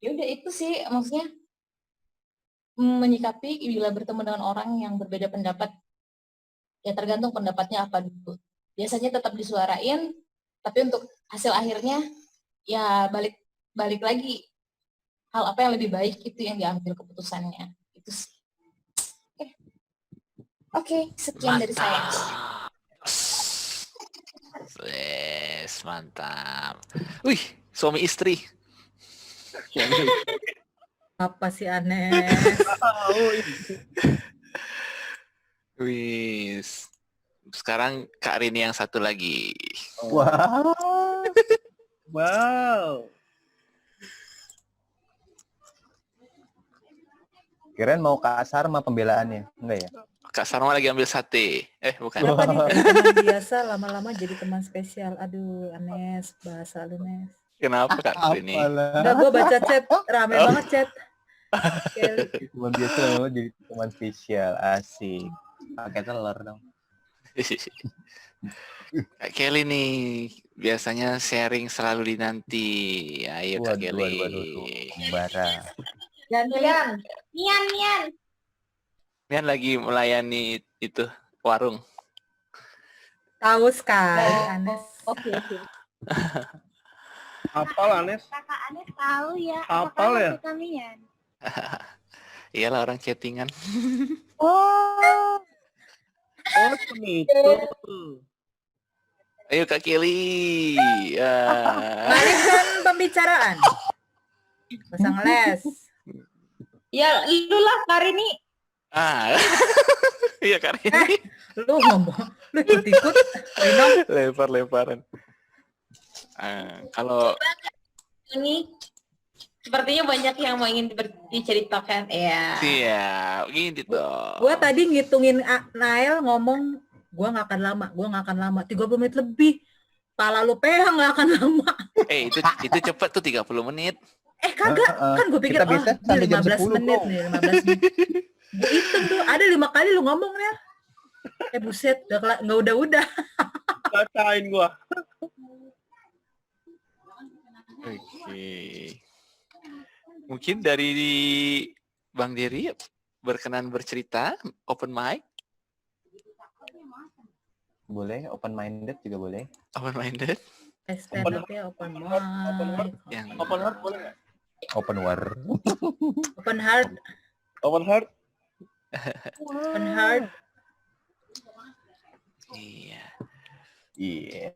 [SPEAKER 7] Ya udah itu sih, maksudnya menyikapi bila bertemu dengan orang yang berbeda pendapat, ya tergantung pendapatnya apa dulu. Biasanya tetap disuarain, tapi untuk hasil akhirnya ya balik lagi, hal apa yang lebih baik itu yang diambil keputusannya. Itu sih. Oke, sekian dari saya.
[SPEAKER 2] Yes, mantap. Wih, suami istri.
[SPEAKER 5] Apa sih aneh?
[SPEAKER 2] Wih. Sekarang Kak Rini yang satu lagi.
[SPEAKER 1] Wow.
[SPEAKER 3] Wow.
[SPEAKER 1] Kirain mau kasar sama pembelaannya, enggak ya?
[SPEAKER 2] Kak Sarma lagi ambil sate. Bukan.
[SPEAKER 5] Kenapa nih dari teman biasa lama-lama jadi teman spesial? Aduh, Anes, bahasa lu, Nes.
[SPEAKER 2] Kenapa Kak Rini?
[SPEAKER 5] Udah gue baca chat, rame banget chat.
[SPEAKER 1] Teman biasa jadi teman spesial, asik. Pakai telur dong.
[SPEAKER 2] Kak Kelly nih biasanya sharing selalu dinanti. Ayo Kak Kelly.
[SPEAKER 1] Bara.
[SPEAKER 9] Gantian. Nian.
[SPEAKER 2] Nian lagi melayani itu warung.
[SPEAKER 5] Tahu sekali, Anes.
[SPEAKER 7] Oke.
[SPEAKER 3] Apal Anes?
[SPEAKER 9] Kakak Anes tahu ya.
[SPEAKER 3] Apal ya?
[SPEAKER 9] Kalian.
[SPEAKER 2] Iyalah orang chattingan.
[SPEAKER 3] Oh, itu.
[SPEAKER 2] Ayo Kak Kelly.
[SPEAKER 5] Balikan pembicaraan. Pasang les.
[SPEAKER 9] Ya, lu lah Karini.
[SPEAKER 2] Iya Kak Rini.
[SPEAKER 5] Lu ngomong, lu ikut-ikut.
[SPEAKER 2] Lempar-lemparan. Kalau
[SPEAKER 9] Ini sepertinya banyak yang mau ingin diceritakan. Ya.
[SPEAKER 2] siap, gini dong.
[SPEAKER 5] Gua tadi ngitungin Nael ngomong, gua nggak akan lama, 30 menit lebih. Pala lu peang nggak akan lama.
[SPEAKER 2] Itu cepet tuh 30 menit.
[SPEAKER 5] Kagak, kan gue pikir,
[SPEAKER 1] kita bisa sampai jam
[SPEAKER 5] 15
[SPEAKER 1] 10
[SPEAKER 5] menit
[SPEAKER 1] kok.
[SPEAKER 5] nih, 15 menit. Gue hitung tuh, ada 5 kali lu ngomong, Nel. Buset, nggak udah.
[SPEAKER 3] Bacain gua.
[SPEAKER 2] Oke. Mungkin dari Bang Dery berkenan bercerita, open mic.
[SPEAKER 1] Boleh, open minded juga boleh.
[SPEAKER 2] Open minded.
[SPEAKER 5] Stand up ya, open mic.
[SPEAKER 2] Yang
[SPEAKER 3] Open heart boleh nggak?
[SPEAKER 1] Open war.
[SPEAKER 5] Open heart.
[SPEAKER 3] Open heart?
[SPEAKER 5] Open heart.
[SPEAKER 2] Iya.
[SPEAKER 1] Iya.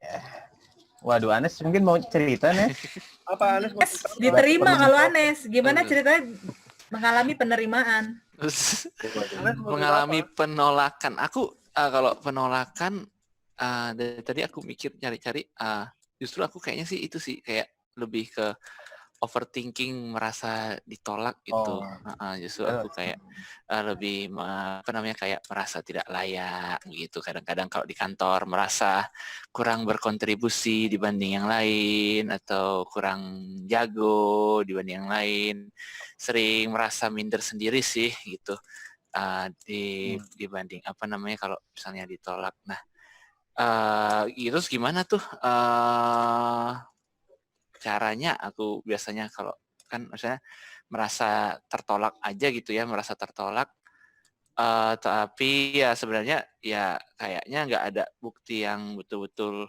[SPEAKER 1] Waduh, Anes mungkin mau cerita, Nes?
[SPEAKER 3] Apa Anes mau cerita?
[SPEAKER 5] Diterima kalau Anes. Gimana ceritanya mengalami penerimaan?
[SPEAKER 2] Terus
[SPEAKER 3] Anes mau
[SPEAKER 2] mengalami
[SPEAKER 3] cerita
[SPEAKER 2] penolakan. Aku kalau penolakan dari tadi aku mikir cari-cari, justru aku kayaknya sih itu sih kayak lebih ke overthinking, merasa ditolak gitu.
[SPEAKER 1] Oh.
[SPEAKER 2] Justru aku kayak lebih kayak merasa tidak layak gitu. Kadang-kadang kalau di kantor merasa kurang berkontribusi dibanding yang lain atau kurang jago dibanding yang lain. Sering merasa minder sendiri sih gitu. Dibanding kalau misalnya ditolak. Nah, gitu gimana tuh caranya aku biasanya kalau kan misalnya merasa tertolak aja gitu ya, merasa tertolak, tapi ya sebenarnya ya kayaknya nggak ada bukti yang betul-betul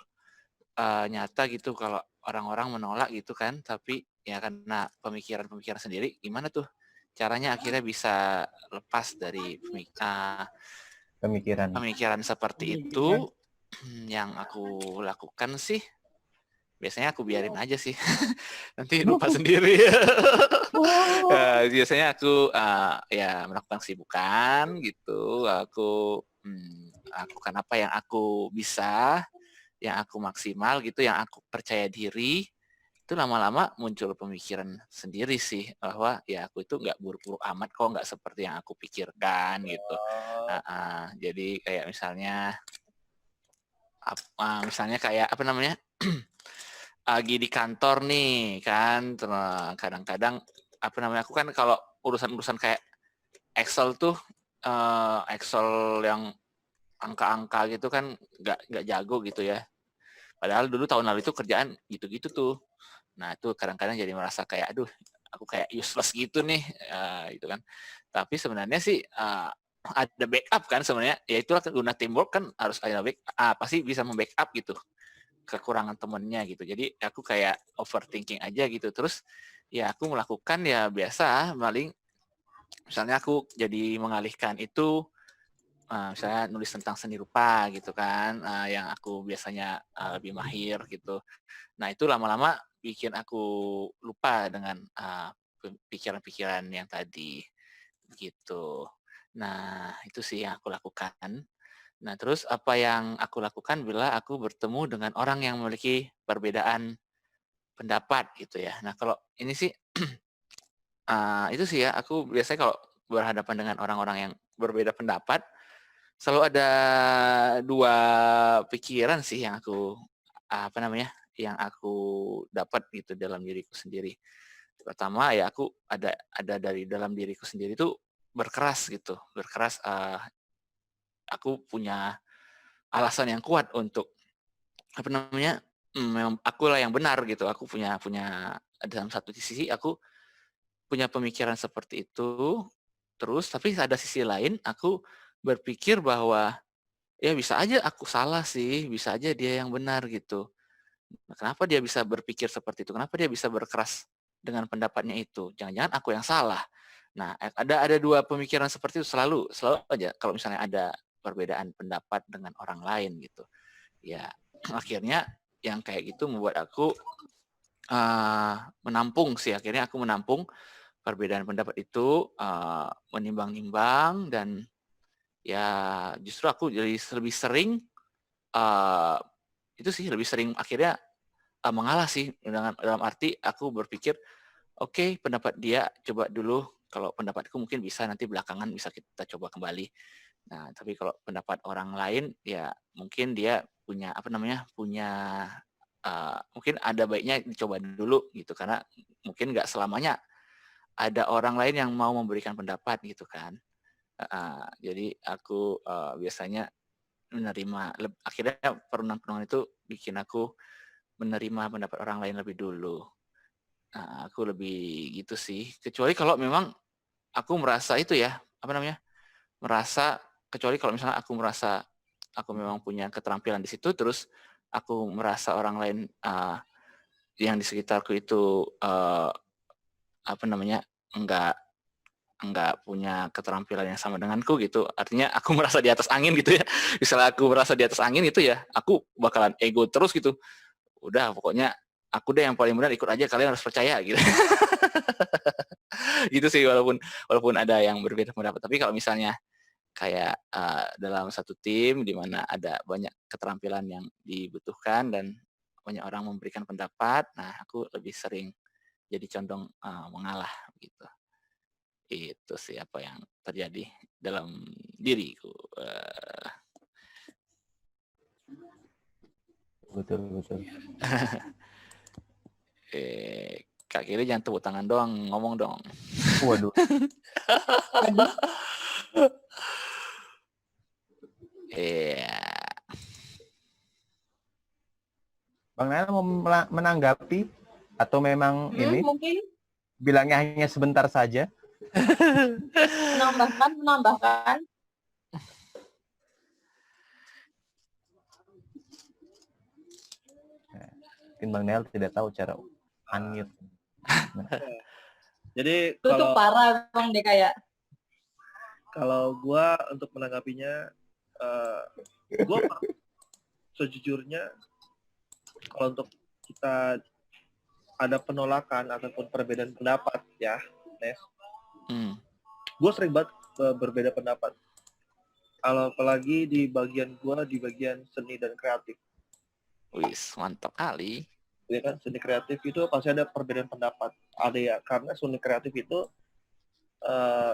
[SPEAKER 2] nyata gitu kalau orang-orang menolak gitu kan, tapi ya karena pemikiran-pemikiran sendiri, gimana tuh caranya akhirnya bisa lepas dari pemikiran seperti itu. Yang aku lakukan sih biasanya aku biarin aja sih, nanti lupa sendiri. Biasanya aku ya melakukan kesibukan gitu, aku lakukan apa yang aku bisa, yang aku maksimal gitu, yang aku percaya diri. Itu lama-lama muncul pemikiran sendiri sih bahwa ya aku itu nggak buruk-buruk amat kok, nggak seperti yang aku pikirkan gitu. Jadi kayak misalnya kayak lagi di kantor nih kan, kadang-kadang aku kan kalau urusan-urusan kayak Excel tuh Excel yang angka-angka gitu kan nggak jago gitu ya. Padahal dulu tahun lalu itu kerjaan gitu-gitu tuh. Nah itu kadang-kadang jadi merasa kayak aduh aku kayak useless gitu nih, gitu kan. Tapi sebenarnya sih ada backup kan sebenarnya. Ya itulah guna teamwork kan, harus ada backup. Pasti bisa membackup gitu kekurangan temennya gitu. Jadi aku kayak overthinking aja gitu. Terus ya aku melakukan ya biasa misalnya aku jadi mengalihkan itu, misalnya nulis tentang seni rupa gitu kan, yang aku biasanya lebih mahir gitu. Nah itu lama-lama bikin aku lupa dengan pikiran-pikiran yang tadi gitu. Nah itu sih yang aku lakukan. Nah, terus apa yang aku lakukan bila aku bertemu dengan orang yang memiliki perbedaan pendapat gitu ya. Nah, kalau ini sih itu sih ya, aku biasanya kalau berhadapan dengan orang-orang yang berbeda pendapat, selalu ada dua pikiran sih yang aku yang aku dapat gitu dalam diriku sendiri. Pertama ya aku ada dari dalam diriku sendiri tuh berkeras gitu, aku punya alasan yang kuat untuk memang akulah yang benar gitu. Aku punya dalam satu sisi aku punya pemikiran seperti itu. Terus tapi ada sisi lain aku berpikir bahwa ya bisa aja aku salah sih, bisa aja dia yang benar gitu. Nah, kenapa dia bisa berpikir seperti itu? Kenapa dia bisa berkeras dengan pendapatnya itu? Jangan-jangan aku yang salah. Nah, ada dua pemikiran seperti itu selalu aja kalau misalnya ada perbedaan pendapat dengan orang lain gitu. Ya, akhirnya yang kayak gitu membuat aku menampung sih. Akhirnya aku menampung perbedaan pendapat itu, menimbang-nimbang, dan ya justru aku jadi lebih sering itu sih, lebih sering akhirnya mengalah sih, dalam arti aku berpikir oke, pendapat dia coba dulu, kalau pendapatku mungkin bisa nanti belakangan bisa kita coba kembali. Nah, tapi kalau pendapat orang lain ya mungkin dia punya mungkin ada baiknya dicoba dulu gitu, karena mungkin nggak selamanya ada orang lain yang mau memberikan pendapat gitu kan. Jadi aku biasanya akhirnya perenungan itu bikin aku menerima pendapat orang lain lebih dulu Nah, aku lebih gitu sih. Kecuali kalau memang aku merasa itu ya, kecuali kalau misalnya aku merasa aku memang punya keterampilan di situ, terus aku merasa orang lain yang di sekitarku itu enggak punya keterampilan yang sama denganku gitu. Artinya aku merasa di atas angin gitu ya. Misalnya aku merasa di atas angin itu ya, aku bakalan ego terus gitu. Udah pokoknya aku deh yang paling benar, ikut aja, kalian harus percaya gitu. Gitu sih, walaupun ada yang berbeda pendapat. Tapi kalau misalnya kayak dalam satu tim di mana ada banyak keterampilan yang dibutuhkan dan banyak orang memberikan pendapat, nah aku lebih sering jadi condong mengalah gitu. Itu sih apa yang terjadi dalam diriku.
[SPEAKER 1] Betul.
[SPEAKER 2] Kak Kiri jangan tepuk tangan doang, ngomong dong.
[SPEAKER 1] Waduh.
[SPEAKER 2] Iya.
[SPEAKER 1] Bang Nel mau menanggapi atau memang ini
[SPEAKER 7] Mungkin
[SPEAKER 1] bilangnya hanya sebentar saja?
[SPEAKER 7] menambahkan.
[SPEAKER 1] Mungkin Bang Nel tidak tahu cara unmute.
[SPEAKER 3] Jadi
[SPEAKER 7] Itu tuh parah emang deh kayak.
[SPEAKER 3] kalau gua untuk menanggapinya, gua sejujurnya kalau untuk kita ada penolakan ataupun perbedaan pendapat ya, Nes. Gue sering banget berbeda pendapat. Kalau apalagi di bagian seni dan kreatif.
[SPEAKER 2] Wis, mantap kali.
[SPEAKER 3] Ya kan, seni kreatif itu pasti ada perbedaan pendapat. Ada ya, karena seni kreatif itu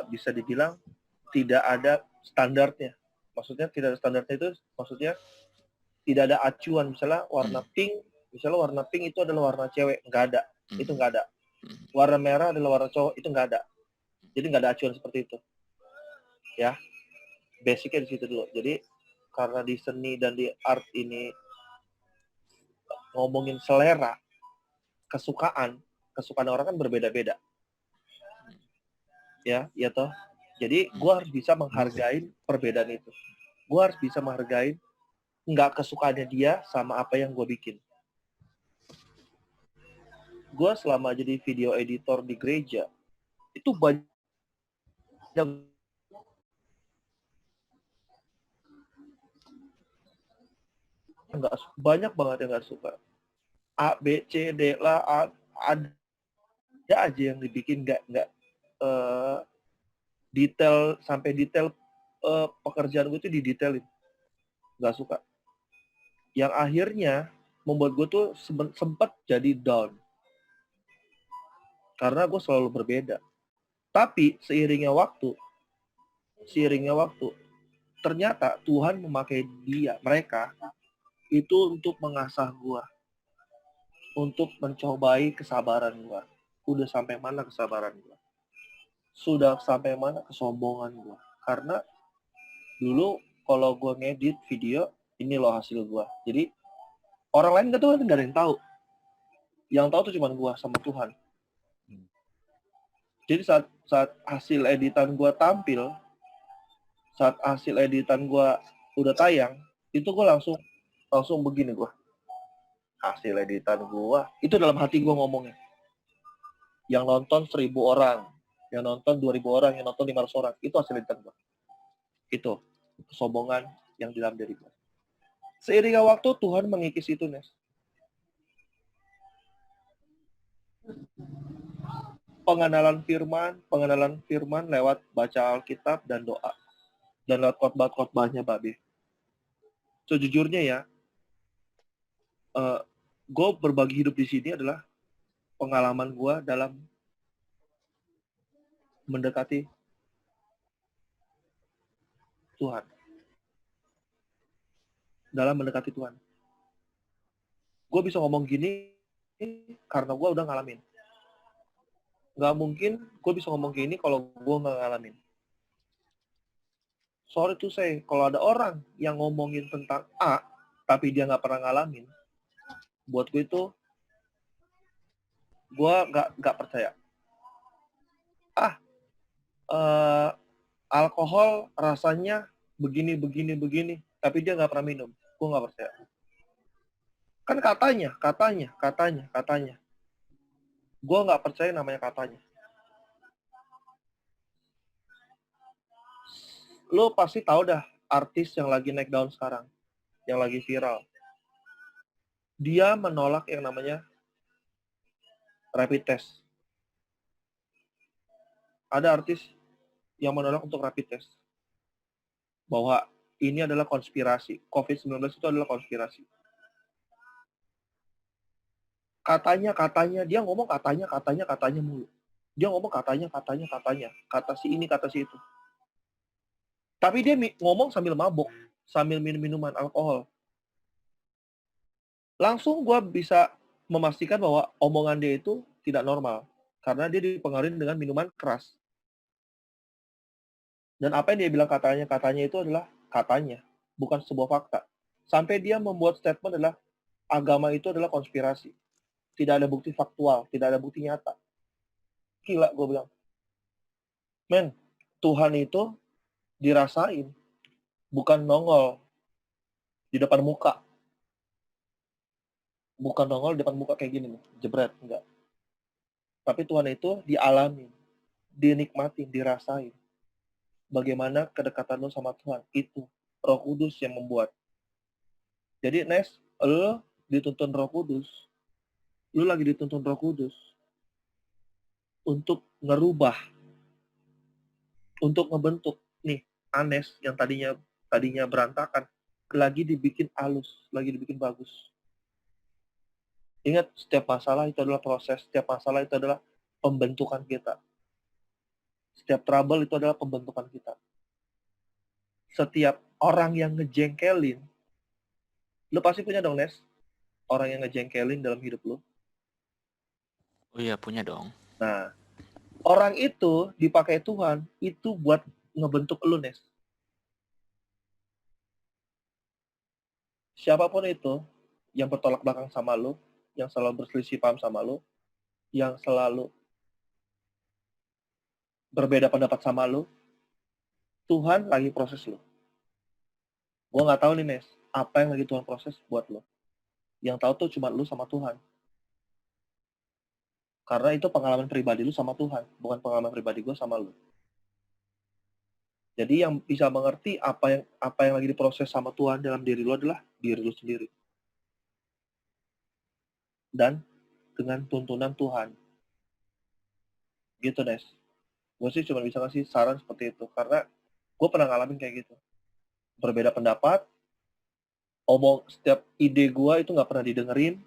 [SPEAKER 3] bisa dibilang tidak ada standarnya. Maksudnya tidak ada standarnya itu, maksudnya tidak ada acuan. Misalnya warna pink itu adalah warna cewek, nggak ada. Itu nggak ada. Warna merah adalah warna cowok, itu nggak ada. Jadi nggak ada acuan seperti itu. Ya, basicnya di situ dulu. Jadi karena di seni dan di art ini ngomongin selera, kesukaan orang kan berbeda-beda. Ya toh. Jadi gue harus bisa menghargai perbedaan itu. Gue harus bisa menghargai nggak kesukaannya dia sama apa yang gue bikin. Gue selama jadi video editor di gereja, itu banyak banget yang nggak suka. A, B, C, D lah, ada aja yang dibikin nggak detail sampai detail pekerjaan gue itu didetailin, nggak suka. Yang akhirnya membuat gue tuh sempat jadi down karena gue selalu berbeda. Tapi seiringnya waktu ternyata Tuhan memakai mereka itu untuk mengasah gue, untuk mencobai kesabaran gue. Udah sampai mana kesabaran gue? Sudah sampai mana kesombongan gue? Karena dulu kalau gue ngedit video, ini loh hasil gue. Jadi orang lain nggak ada yang tahu. Yang tahu tuh cuma gue sama Tuhan. Jadi saat hasil editan gue tampil, saat hasil editan gue udah tayang, itu gue langsung begini gue. Hasil editan gue, itu dalam hati gue ngomongnya. Yang nonton 1.000 orang, yang nonton 2.000 orang, yang nonton 500 orang, itu hasil editan gue. Itu kesombongan yang di dalam diri gue. Seiringnya waktu Tuhan mengikis itu, Nes. Pengenalan firman lewat baca Alkitab dan doa. Dan lewat khotbah-khotbahnya Babe. Sejujurnya ya, gue berbagi hidup di sini adalah pengalaman gue dalam mendekati Tuhan. Dalam mendekati Tuhan. Gue bisa ngomong gini karena gue udah ngalamin. Nggak mungkin gue bisa ngomong gini kalau gue nggak ngalamin. Sorry to say, kalau ada orang yang ngomongin tentang A, tapi dia nggak pernah ngalamin, buat gue itu gue nggak percaya. Alkohol rasanya begini, tapi dia nggak pernah minum. Gue nggak percaya. Kan katanya. Gue nggak percaya namanya katanya. Lo pasti tahu dah artis yang lagi naik daun sekarang, yang lagi viral. Dia menolak yang namanya rapid test. Ada artis yang menolak untuk rapid test. Bahwa ini adalah konspirasi. COVID-19 itu adalah konspirasi. Katanya, dia ngomong katanya mulu. Dia ngomong katanya. Kata si ini, kata si itu. Tapi dia ngomong sambil mabuk, sambil minum minuman alkohol. Langsung gue bisa memastikan bahwa omongan dia itu tidak normal. Karena dia dipengaruhi dengan minuman keras. Dan apa yang dia bilang katanya itu adalah katanya, bukan sebuah fakta. Sampai dia membuat statement adalah agama itu adalah konspirasi. Tidak ada bukti faktual, tidak ada bukti nyata. Gila, gue bilang. Men, Tuhan itu dirasain, bukan nongol di depan muka. Bukan nongol di depan muka kayak gini nih, jebret, enggak. Tapi Tuhan itu dialamin, dinikmatin, dirasain. Bagaimana kedekatan lo sama Tuhan, itu Roh Kudus yang membuat. Jadi, Nes, lo dituntun Roh Kudus, lo lagi dituntun Roh Kudus untuk ngerubah, untuk ngebentuk. Nih, Anes yang tadinya berantakan, lagi dibikin halus, lagi dibikin bagus. Ingat, setiap masalah itu adalah proses, setiap masalah itu adalah pembentukan kita. Setiap trouble itu adalah pembentukan kita. Setiap orang yang ngejengkelin, lo pasti punya dong, Nes, orang yang ngejengkelin dalam hidup lo.
[SPEAKER 2] Oh iya, punya dong.
[SPEAKER 3] Nah, orang itu dipakai Tuhan, itu buat ngebentuk lo, Nes. Siapapun itu yang bertolak belakang sama lo, yang selalu berselisih paham sama lo, yang selalu berbeda pendapat sama lo, Tuhan lagi proses lo. Gue nggak tahu nih, Nes, apa yang lagi Tuhan proses buat lo. Yang tahu tuh cuma lo sama Tuhan. Karena itu pengalaman pribadi lo sama Tuhan, bukan pengalaman pribadi gue sama lo. Jadi yang bisa mengerti apa yang lagi diproses sama Tuhan dalam diri lo adalah diri lo sendiri. Dan dengan tuntunan Tuhan. Gitu, Nes. Gue sih cuma bisa ngasih saran seperti itu. Karena gue pernah ngalamin kayak gitu. Berbeda pendapat, setiap ide gue itu nggak pernah didengerin.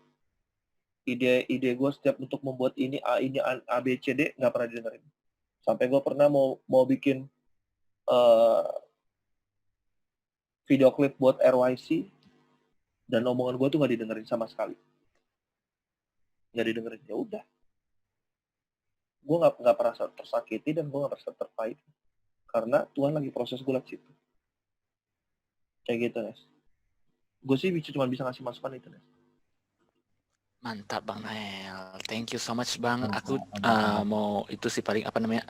[SPEAKER 3] Ide gue setiap untuk membuat ini A, B, C, D, nggak pernah didengerin. Sampai gue pernah mau bikin video klip buat RYC, dan omongan gue tuh nggak didengerin sama sekali. Nggak didengerin, ya udah. Gue nggak pernah tersakiti dan gue nggak pernah terpahit. Karena Tuhan lagi proses gue lewat situ. Kayak gitu, Nes. Gue sih cuma bisa ngasih masukan itu, Nes.
[SPEAKER 2] Mantap Bang Nael, thank you so much Bang. Aku mau itu sih paling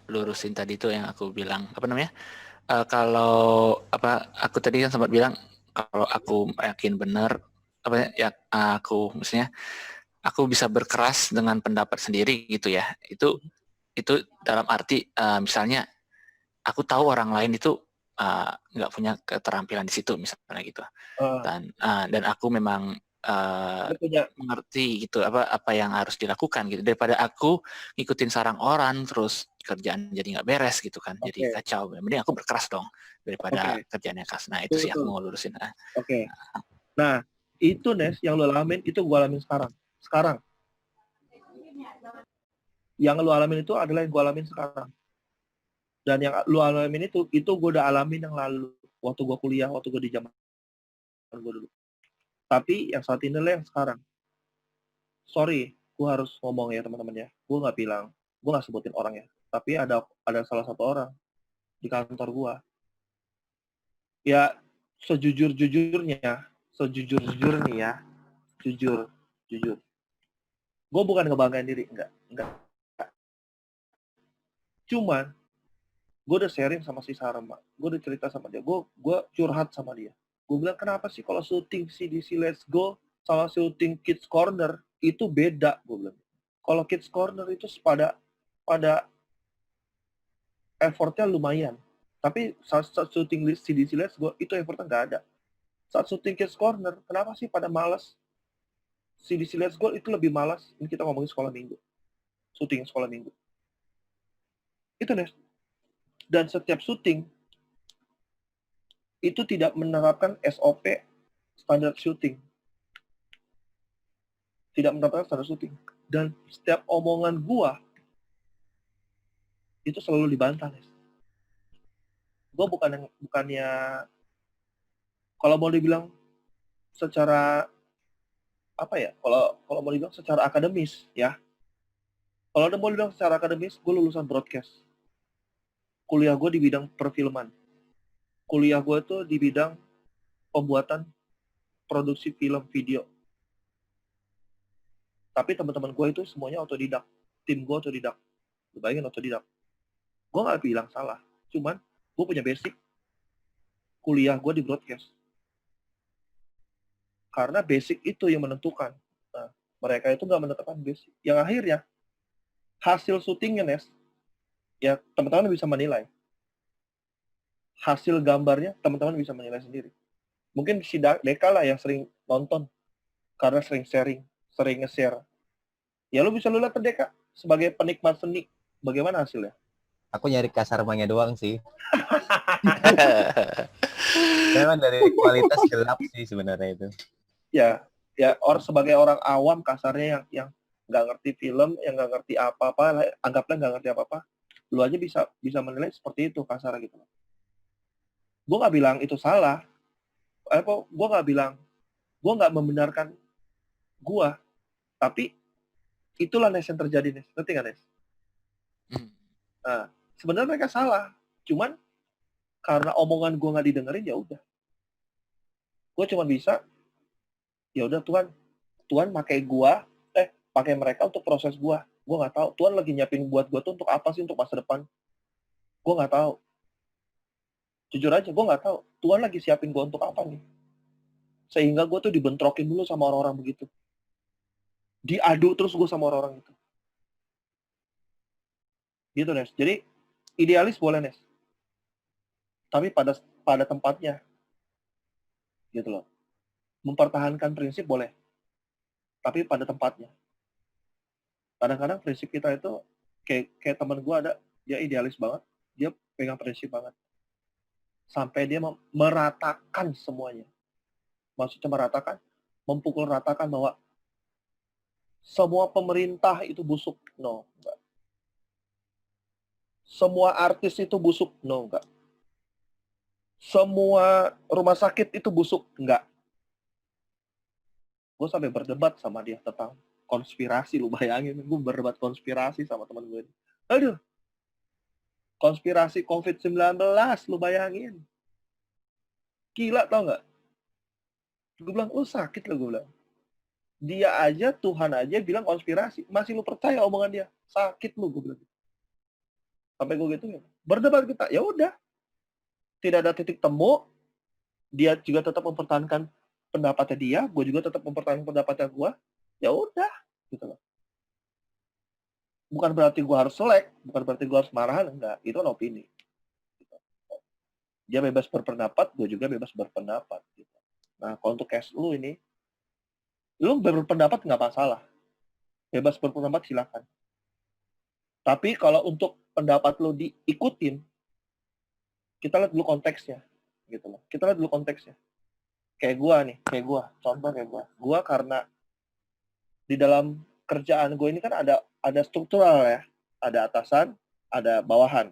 [SPEAKER 2] lurusin tadi itu yang aku bilang kalau aku tadi kan sempat bilang kalau aku yakin benar maksudnya aku bisa berkeras dengan pendapat sendiri gitu ya. Itu dalam arti misalnya aku tahu orang lain itu nggak punya keterampilan di situ misalnya gitu. Dan aku memang mengerti gitu apa yang harus dilakukan gitu, daripada aku ngikutin saran orang terus kerjaan jadi nggak beres gitu kan. Jadi kacau. Mending aku berkeras dong daripada kerjaannya keras. Nah itu sih aku mau lurusin.
[SPEAKER 3] Nah itu, Nes, yang lo alamin itu gue alamin sekarang. Yang lo alamin itu adalah yang gue alamin sekarang. Dan yang lo alamin itu gue udah alamin yang lalu, waktu gue kuliah, waktu gue di zaman gue dulu. Tapi yang saat ini lah yang sekarang. Sorry, gue harus ngomong ya teman-teman ya. Gue nggak sebutin orang ya. Tapi ada salah satu orang di kantor gue. Ya sejujur-jujurnya ya, jujur. Gue bukan ngebanggain diri, enggak. Cuman gue udah sharing sama si Sarma, gue udah cerita sama dia, gue curhat sama dia. Gue bilang, kenapa sih kalau syuting CDC Let's Go sama syuting Kids Corner itu beda, gue bilang. Kalau Kids Corner itu pada effortnya lumayan, tapi saat syuting CDC Let's Go itu effortnya nggak ada. Saat syuting Kids Corner, kenapa sih pada malas? CDC Let's Go itu lebih malas. Ini kita ngomongin sekolah minggu, syuting sekolah minggu. Itu Nes. Dan setiap syuting itu tidak menerapkan SOP standar syuting. Tidak menerapkan standar syuting. Dan setiap omongan gua itu selalu dibantah, Nes. Gua bukannya kalau mau dibilang secara apa ya? Kalau mau dibilang secara akademis ya. Kalau mau dibilang secara akademis, gue lulusan broadcast. Kuliah gue di bidang perfilman. Kuliah gue tuh di bidang pembuatan produksi film video. Tapi teman-teman gue itu semuanya otodidak. Tim gue otodidak. Lu bayangin otodidak. Gue nggak bilang salah. Cuman gue punya basic. Kuliah gue di broadcast. Karena basic itu yang menentukan. Nah, mereka itu nggak menentukan basic. Yang akhirnya, hasil syutingnya, Nes, ya teman-teman bisa menilai. Hasil gambarnya, teman-teman bisa menilai sendiri. Mungkin si Deka lah yang sering nonton. Karena sering sharing, sering nge-share. Ya lu bisa lihat Deka sebagai penikmat seni. Bagaimana hasilnya?
[SPEAKER 1] Aku nyari kasarmanya doang sih. Memang dari kualitas gelap sih sebenarnya itu.
[SPEAKER 3] Ya sebagai orang awam kasarnya yang nggak ngerti film, yang nggak ngerti apa-apa, anggaplah nggak ngerti apa-apa, lu aja bisa menilai seperti itu kasar gitu. Gue nggak bilang itu salah, gue nggak membenarkan gue, tapi itulah Nes yang terjadi, Nes. Ngerti nggak, Nes? Nah, sebenarnya mereka salah, cuman karena omongan gue nggak didengerin, ya udah. Gue cuma bisa, ya udah Tuhan pakai mereka untuk proses gue. Gue nggak tahu Tuhan lagi nyiapin buat gue tuh untuk apa sih, untuk masa depan. Gue nggak tahu. Jujur aja, gue nggak tahu Tuhan lagi siapin gue untuk apa nih. Sehingga gue tuh dibentrokin dulu sama orang-orang begitu. Diadu terus gue sama orang-orang itu. Gitu, Nes. Jadi idealis boleh, Nes. Tapi pada tempatnya. Gitu loh. Mempertahankan prinsip boleh. Tapi pada tempatnya. Kadang-kadang prinsip kita itu kayak teman gue ada, dia idealis banget, dia pegang prinsip banget. Sampai dia meratakan semuanya. Maksudnya meratakan, mempukul ratakan bahwa semua pemerintah itu busuk. No, enggak. Semua artis itu busuk. No, enggak. Semua rumah sakit itu busuk. Enggak. Gue sampai berdebat sama dia tentang konspirasi. Lu bayangin, gue berdebat konspirasi sama teman gue. Aduh. Konspirasi COVID-19, lu bayangin. Gila, tau nggak? Gue bilang, lu sakit lo, gue bilang. Dia aja, Tuhan aja bilang konspirasi. Masih lu percaya omongan dia? Sakit lu, gue bilang. Sampai gue gitu, berdebat kita. Ya udah. Tidak ada titik temu. Dia juga tetap mempertahankan pendapatnya dia. Gue juga tetap mempertahankan pendapatnya gue. Ya udah. Gitu loh. Bukan berarti gue harus selek. Bukan berarti gue harus marahan. Enggak. Itu kan opini. Dia bebas berpendapat, gue juga bebas berpendapat. Gitu. Nah, kalau untuk case lu ini, lu berpendapat nggak masalah. Bebas berpendapat silakan. Tapi kalau untuk pendapat lu diikutin, kita lihat dulu konteksnya. Gitu loh. Kita lihat dulu konteksnya. Kayak gue, contoh kayak gue. Gue karena di dalam kerjaan gue ini kan ada struktural ya. Ada atasan, ada bawahan.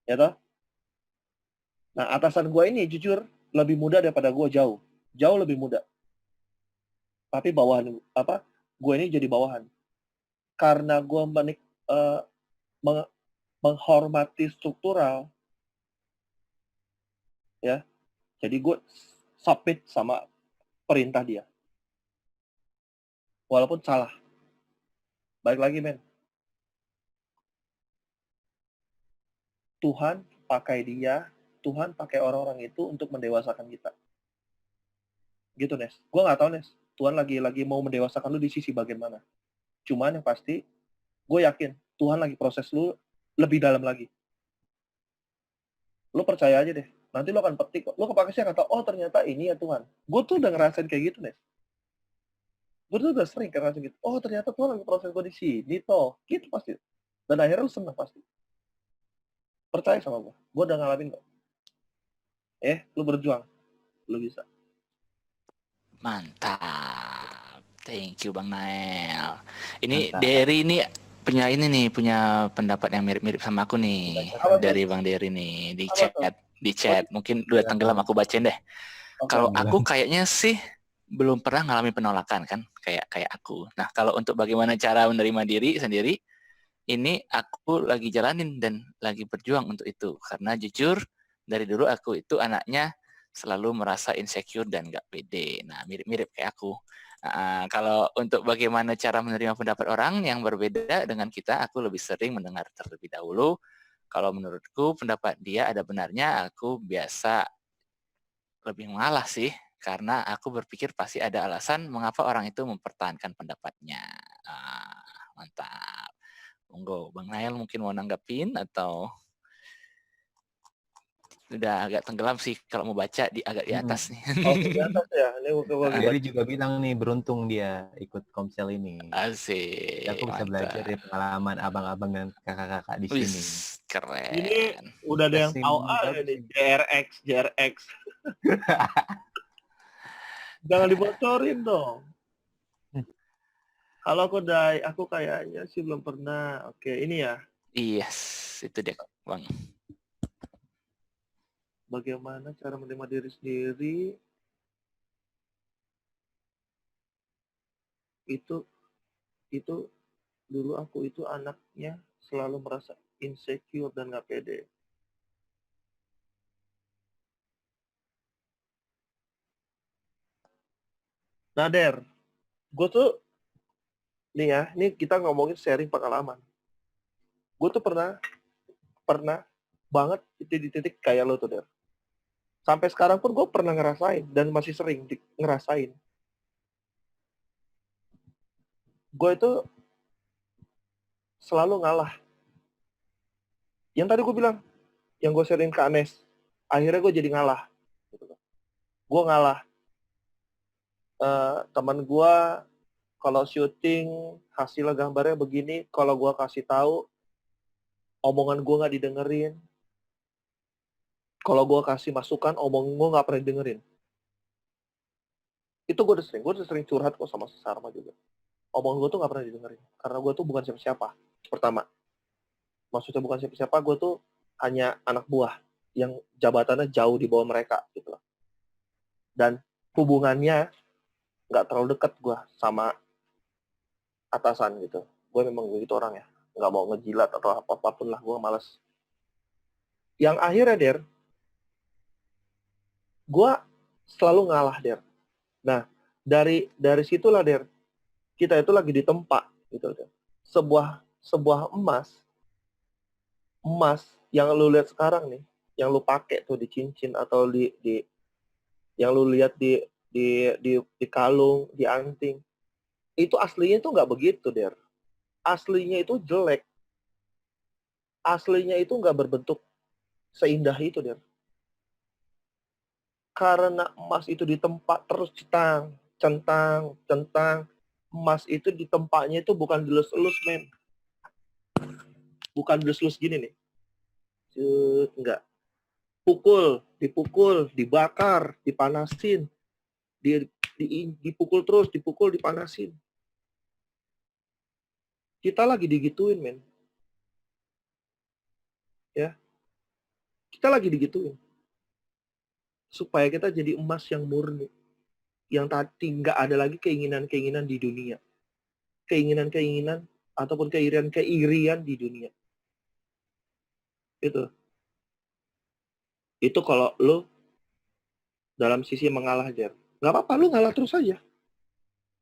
[SPEAKER 3] Ya toh? Nah, atasan gue ini jujur lebih muda daripada gue jauh lebih muda. Tapi bawahan gue ini jadi bawahan. Karena gue menghormati struktural, ya. Jadi gue submit sama perintah dia. Walaupun salah. Balik lagi, men. Tuhan pakai dia, Tuhan pakai orang-orang itu untuk mendewasakan kita. Gitu, Nes. Gue nggak tahu, Nes. Tuhan lagi mau mendewasakan lu di sisi bagian mana. Cuman yang pasti, gue yakin Tuhan lagi proses lu lebih dalam lagi. Lu percaya aja deh. Nanti lu akan petik. Lu kepakainya kata, oh ternyata ini ya Tuhan. Gue tuh udah ngerasain kayak gitu, Nes. Gue tuh udah sering ngerasain gitu. Oh ternyata Tuhan lagi proses gue di sini, toh. Gitu pasti. Dan akhirnya lu seneng pasti. Percaya sama gue. Gue udah ngalamin kok. Lu berjuang. Lu bisa.
[SPEAKER 2] Mantap. Thank you Bang Nael. Ini
[SPEAKER 1] Mantap.
[SPEAKER 2] Derry ini punya pendapat yang mirip-mirip sama aku nih.
[SPEAKER 3] Apa tuh?
[SPEAKER 2] Dari Bang Derry nih di
[SPEAKER 3] Apa tuh?
[SPEAKER 2] chat. Mungkin udah tenggelam aku bacain deh.
[SPEAKER 3] Oke.
[SPEAKER 2] Kalau aku kayaknya sih belum pernah ngalamin penolakan kan, kayak aku. Nah, kalau untuk bagaimana cara menerima diri sendiri, ini aku lagi jalanin dan lagi berjuang untuk itu. Karena jujur, dari dulu aku itu anaknya selalu merasa insecure dan gak pede. Nah, mirip-mirip kayak aku. Kalau untuk bagaimana cara menerima pendapat orang yang berbeda dengan kita, aku lebih sering mendengar terlebih dahulu. Kalau menurutku pendapat dia ada benarnya, aku biasa lebih mengalah sih. Karena aku berpikir pasti ada alasan mengapa orang itu mempertahankan pendapatnya. Mantap. Monggo, Bang Nael mungkin mau nanggapin atau udah agak tenggelam sih kalau mau baca agak di atas nih.
[SPEAKER 3] Oh, di atas ya. Ini gue
[SPEAKER 1] Derry juga bilang nih beruntung dia ikut komsel ini.
[SPEAKER 2] Asik.
[SPEAKER 1] Aku bisa belajar dari pengalaman abang-abang dan kakak-kakak di
[SPEAKER 2] Wih,
[SPEAKER 1] sini.
[SPEAKER 2] keren.
[SPEAKER 3] Ini udah ada yang tahu nih JRX. Jangan dibocorin dong. Kalau aku kayaknya sih belum pernah. Oke, ini ya.
[SPEAKER 2] Yes, itu dia, Bang.
[SPEAKER 3] Bagaimana cara menerima diri sendiri? Itu dulu aku itu anaknya selalu merasa insecure dan nggak pede. Nah, Der, gue tuh nih ya, ini kita ngomongin sharing pengalaman. Gue tuh pernah banget di titik kayak lo tuh, Der. Sampai sekarang pun gue pernah ngerasain dan masih sering ngerasain. Gue itu selalu ngalah. Yang tadi gue bilang, yang gue sharing ke Anes, akhirnya gue jadi ngalah. Gue ngalah. Teman gue kalau syuting hasilnya gambarnya begini, kalau gue kasih tahu omongan gue nggak didengerin. Kalau gue kasih masukan, omongan gue nggak pernah didengerin. Itu gue udah sering curhat kok sama Sarma juga. Omongan gue tuh nggak pernah didengerin, karena gue tuh bukan siapa-siapa. Pertama, maksudnya bukan siapa-siapa, gue tuh hanya anak buah yang jabatannya jauh di bawah mereka gitu. Dan hubungannya nggak terlalu dekat gue sama atasan gitu. Gue memang begitu orang ya, nggak mau ngejilat atau apapun lah, gue malas. Yang akhirnya, Der, gue selalu ngalah, Der. Nah, dari situlah, Der, kita itu lagi ditempa gitu, Der. Sebuah emas yang lu lihat sekarang nih, yang lu pakai tuh di cincin atau di yang lu lihat di kalung, di anting, itu aslinya itu nggak begitu, Der. Aslinya itu jelek. Aslinya itu nggak berbentuk seindah itu, Der. Karena emas itu ditempa terus centang. Emas itu ditempanya itu bukan dilus-elus, men. Bukan dilus-elus gini nih. Enggak. Dipukul, dibakar, dipanasin. Dipukul terus, dipanasin. Kita lagi digituin, men. Ya. Kita lagi digituin. Supaya kita jadi emas yang murni. Yang tadi nggak ada lagi keinginan-keinginan di dunia. Keinginan-keinginan ataupun keirian di dunia. Itu kalau lo dalam sisi mengalah, Der. Nggak apa-apa, lo ngalah terus aja.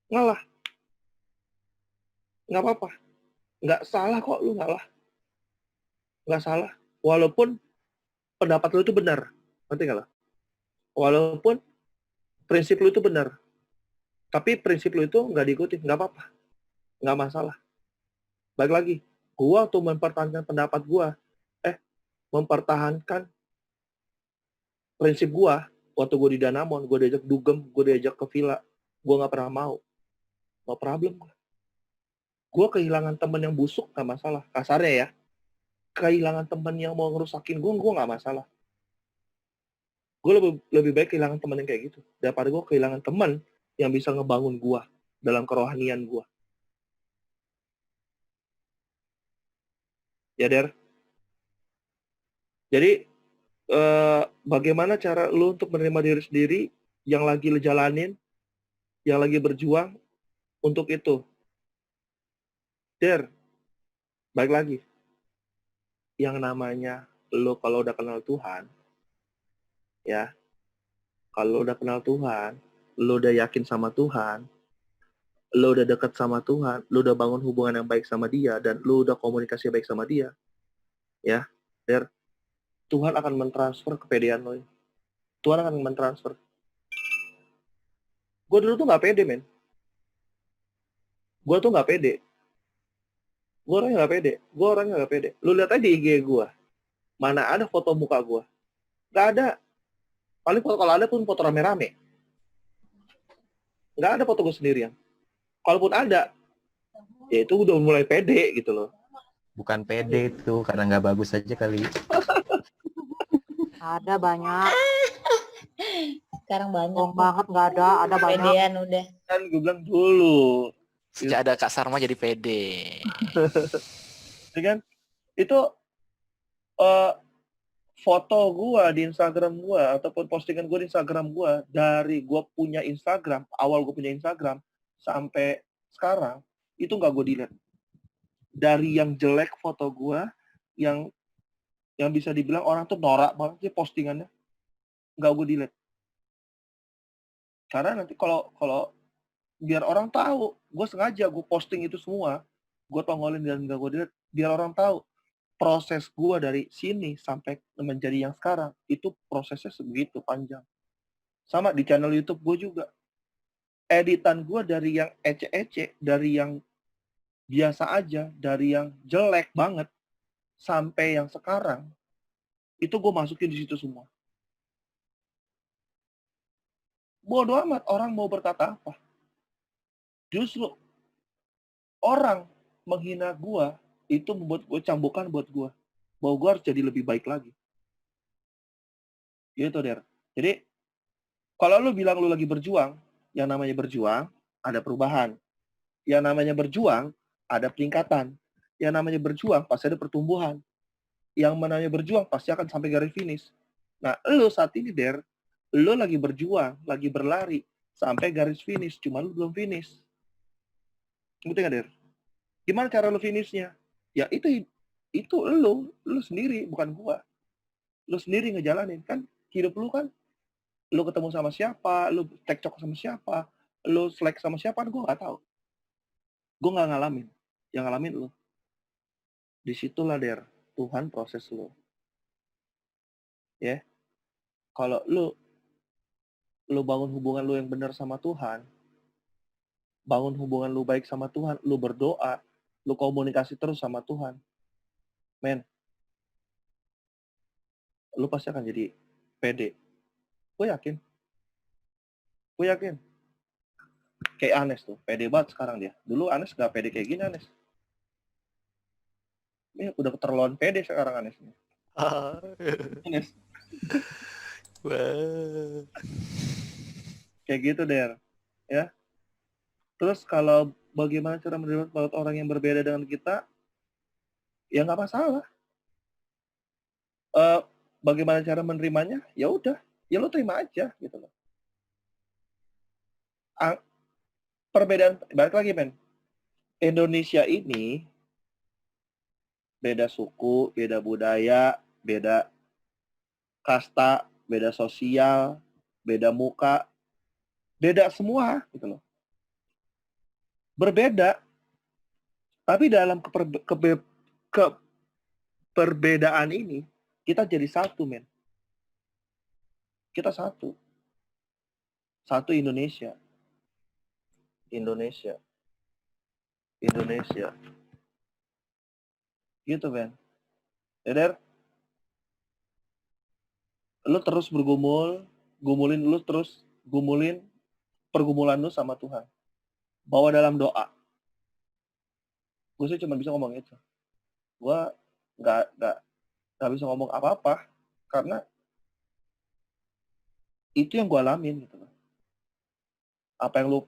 [SPEAKER 3] Ngalah. Nggak apa-apa. Nggak salah kok, lu nggak salah. Walaupun pendapat lu itu benar, ngerti nggak lo? Walaupun prinsip lu itu benar, tapi prinsip lu itu nggak diikuti, nggak apa-apa, nggak masalah. Balik lagi, gua tuh mempertahankan pendapat gua, mempertahankan prinsip gua. Waktu gua di Danamon, gua diajak dugem, gua diajak ke villa, gua nggak pernah mau, no problem. Gua kehilangan temen yang busuk nggak masalah, kasarnya ya. Kehilangan temen yang mau ngerusakin gua nggak masalah. Gue lebih baik kehilangan teman yang kayak gitu daripada gue kehilangan teman yang bisa ngebangun gue dalam kerohanian gue. Ya, Der. Jadi bagaimana cara lu untuk menerima diri sendiri yang lagi lu jalanin, yang lagi berjuang untuk itu? Der, baik lagi. Yang namanya lu kalau udah kenal Tuhan, ya, kalau udah kenal Tuhan, lu udah yakin sama Tuhan, lu udah dekat sama Tuhan, lu udah bangun hubungan yang baik sama dia, dan lu udah komunikasi baik sama dia, ya, Der, Tuhan akan mentransfer kepedean lo. Tuhan akan mentransfer. Gue dulu tuh nggak pede, men. Gue tuh nggak pede. Gue orangnya nggak pede. Lu lihat aja di IG gue. Mana ada foto muka gue? Nggak ada. Paling kalau ada pun foto rame-rame. Nggak ada foto gue sendirian. Kalaupun ada, ya itu udah mulai pede gitu loh.
[SPEAKER 1] Bukan pede itu, karena nggak bagus aja kali.
[SPEAKER 10] Ada banyak.
[SPEAKER 7] Sekarang banyak.
[SPEAKER 10] Bohong banget nggak ada banyak.
[SPEAKER 7] Pedean udah.
[SPEAKER 3] Kan gue bilang dulu.
[SPEAKER 2] Sejak ada Kak Sarma jadi pede.
[SPEAKER 3] Ya kan? Itu foto gue di Instagram gue ataupun postingan gue di Instagram gue dari gue punya Instagram, awal gue punya Instagram sampai sekarang itu nggak gue delete. Dari yang jelek foto gue, yang bisa dibilang orang tuh norak banget sih postingannya, nggak gue delete. Karena nanti kalau biar orang tahu, gue sengaja gue posting itu semua, gue tongolin dan nggak gue delete, biar orang tahu proses gue dari sini sampai menjadi yang sekarang itu prosesnya sebegitu panjang. Sama di channel YouTube gue juga, editan gue dari yang ece-ece, dari yang biasa aja, dari yang jelek banget sampai yang sekarang itu gue masukin di situ semua. Bodoh amat orang mau berkata apa. Justru orang menghina gue itu membuat gue cambukan buat gue, bahwa gue harus jadi lebih baik lagi. Gitu, Der. Jadi kalau lu bilang lu lagi berjuang, yang namanya berjuang ada perubahan, yang namanya berjuang ada peningkatan, yang namanya berjuang pasti ada pertumbuhan, yang namanya berjuang pasti akan sampai garis finish. Nah, lu saat ini, Der, lu lagi berjuang, lagi berlari sampai garis finish, cuma lu belum finish. Ngerti nggak, Der? Gimana cara lu finishnya? Ya itu lu sendiri, bukan gua. Lu sendiri ngejalanin kan hidup lu kan. Lu ketemu sama siapa, lu cekcok sama siapa, lu selek sama siapa, gua nggak tahu. Gua nggak ngalamin. Yang ngalamin lu. Disitulah, Der, Tuhan proses lu. Ya. Kalau lu bangun hubungan lu yang benar sama Tuhan, bangun hubungan lu baik sama Tuhan, lu berdoa, lu komunikasi terus sama Tuhan, men, lu pasti akan jadi pede. Gue yakin. Kayak Anes tuh, pede banget sekarang dia. Dulu Anes gak pede kayak gini, Anes. Ini udah keterlaluan pede sekarang Anes. Anes. Kayak gitu, Der. Ya. Terus kalau bagaimana cara menerima orang yang berbeda dengan kita, ya nggak masalah. Bagaimana cara menerimanya? Ya udah, ya lo terima aja gitu loh. Perbedaan, balik lagi, men. Indonesia ini beda suku, beda budaya, beda kasta, beda sosial, beda muka, beda semua gitu loh. Berbeda. Tapi dalam perbedaan ini, kita jadi satu, men. Kita satu. Satu Indonesia. Indonesia. Indonesia. Gitu, men. Eder, lu terus gumulin pergumulan lu sama Tuhan. Bawa dalam doa. Gue sih cuma bisa ngomong itu. Gue nggak bisa ngomong apa-apa karena itu yang gue alamin gitu. Apa yang lu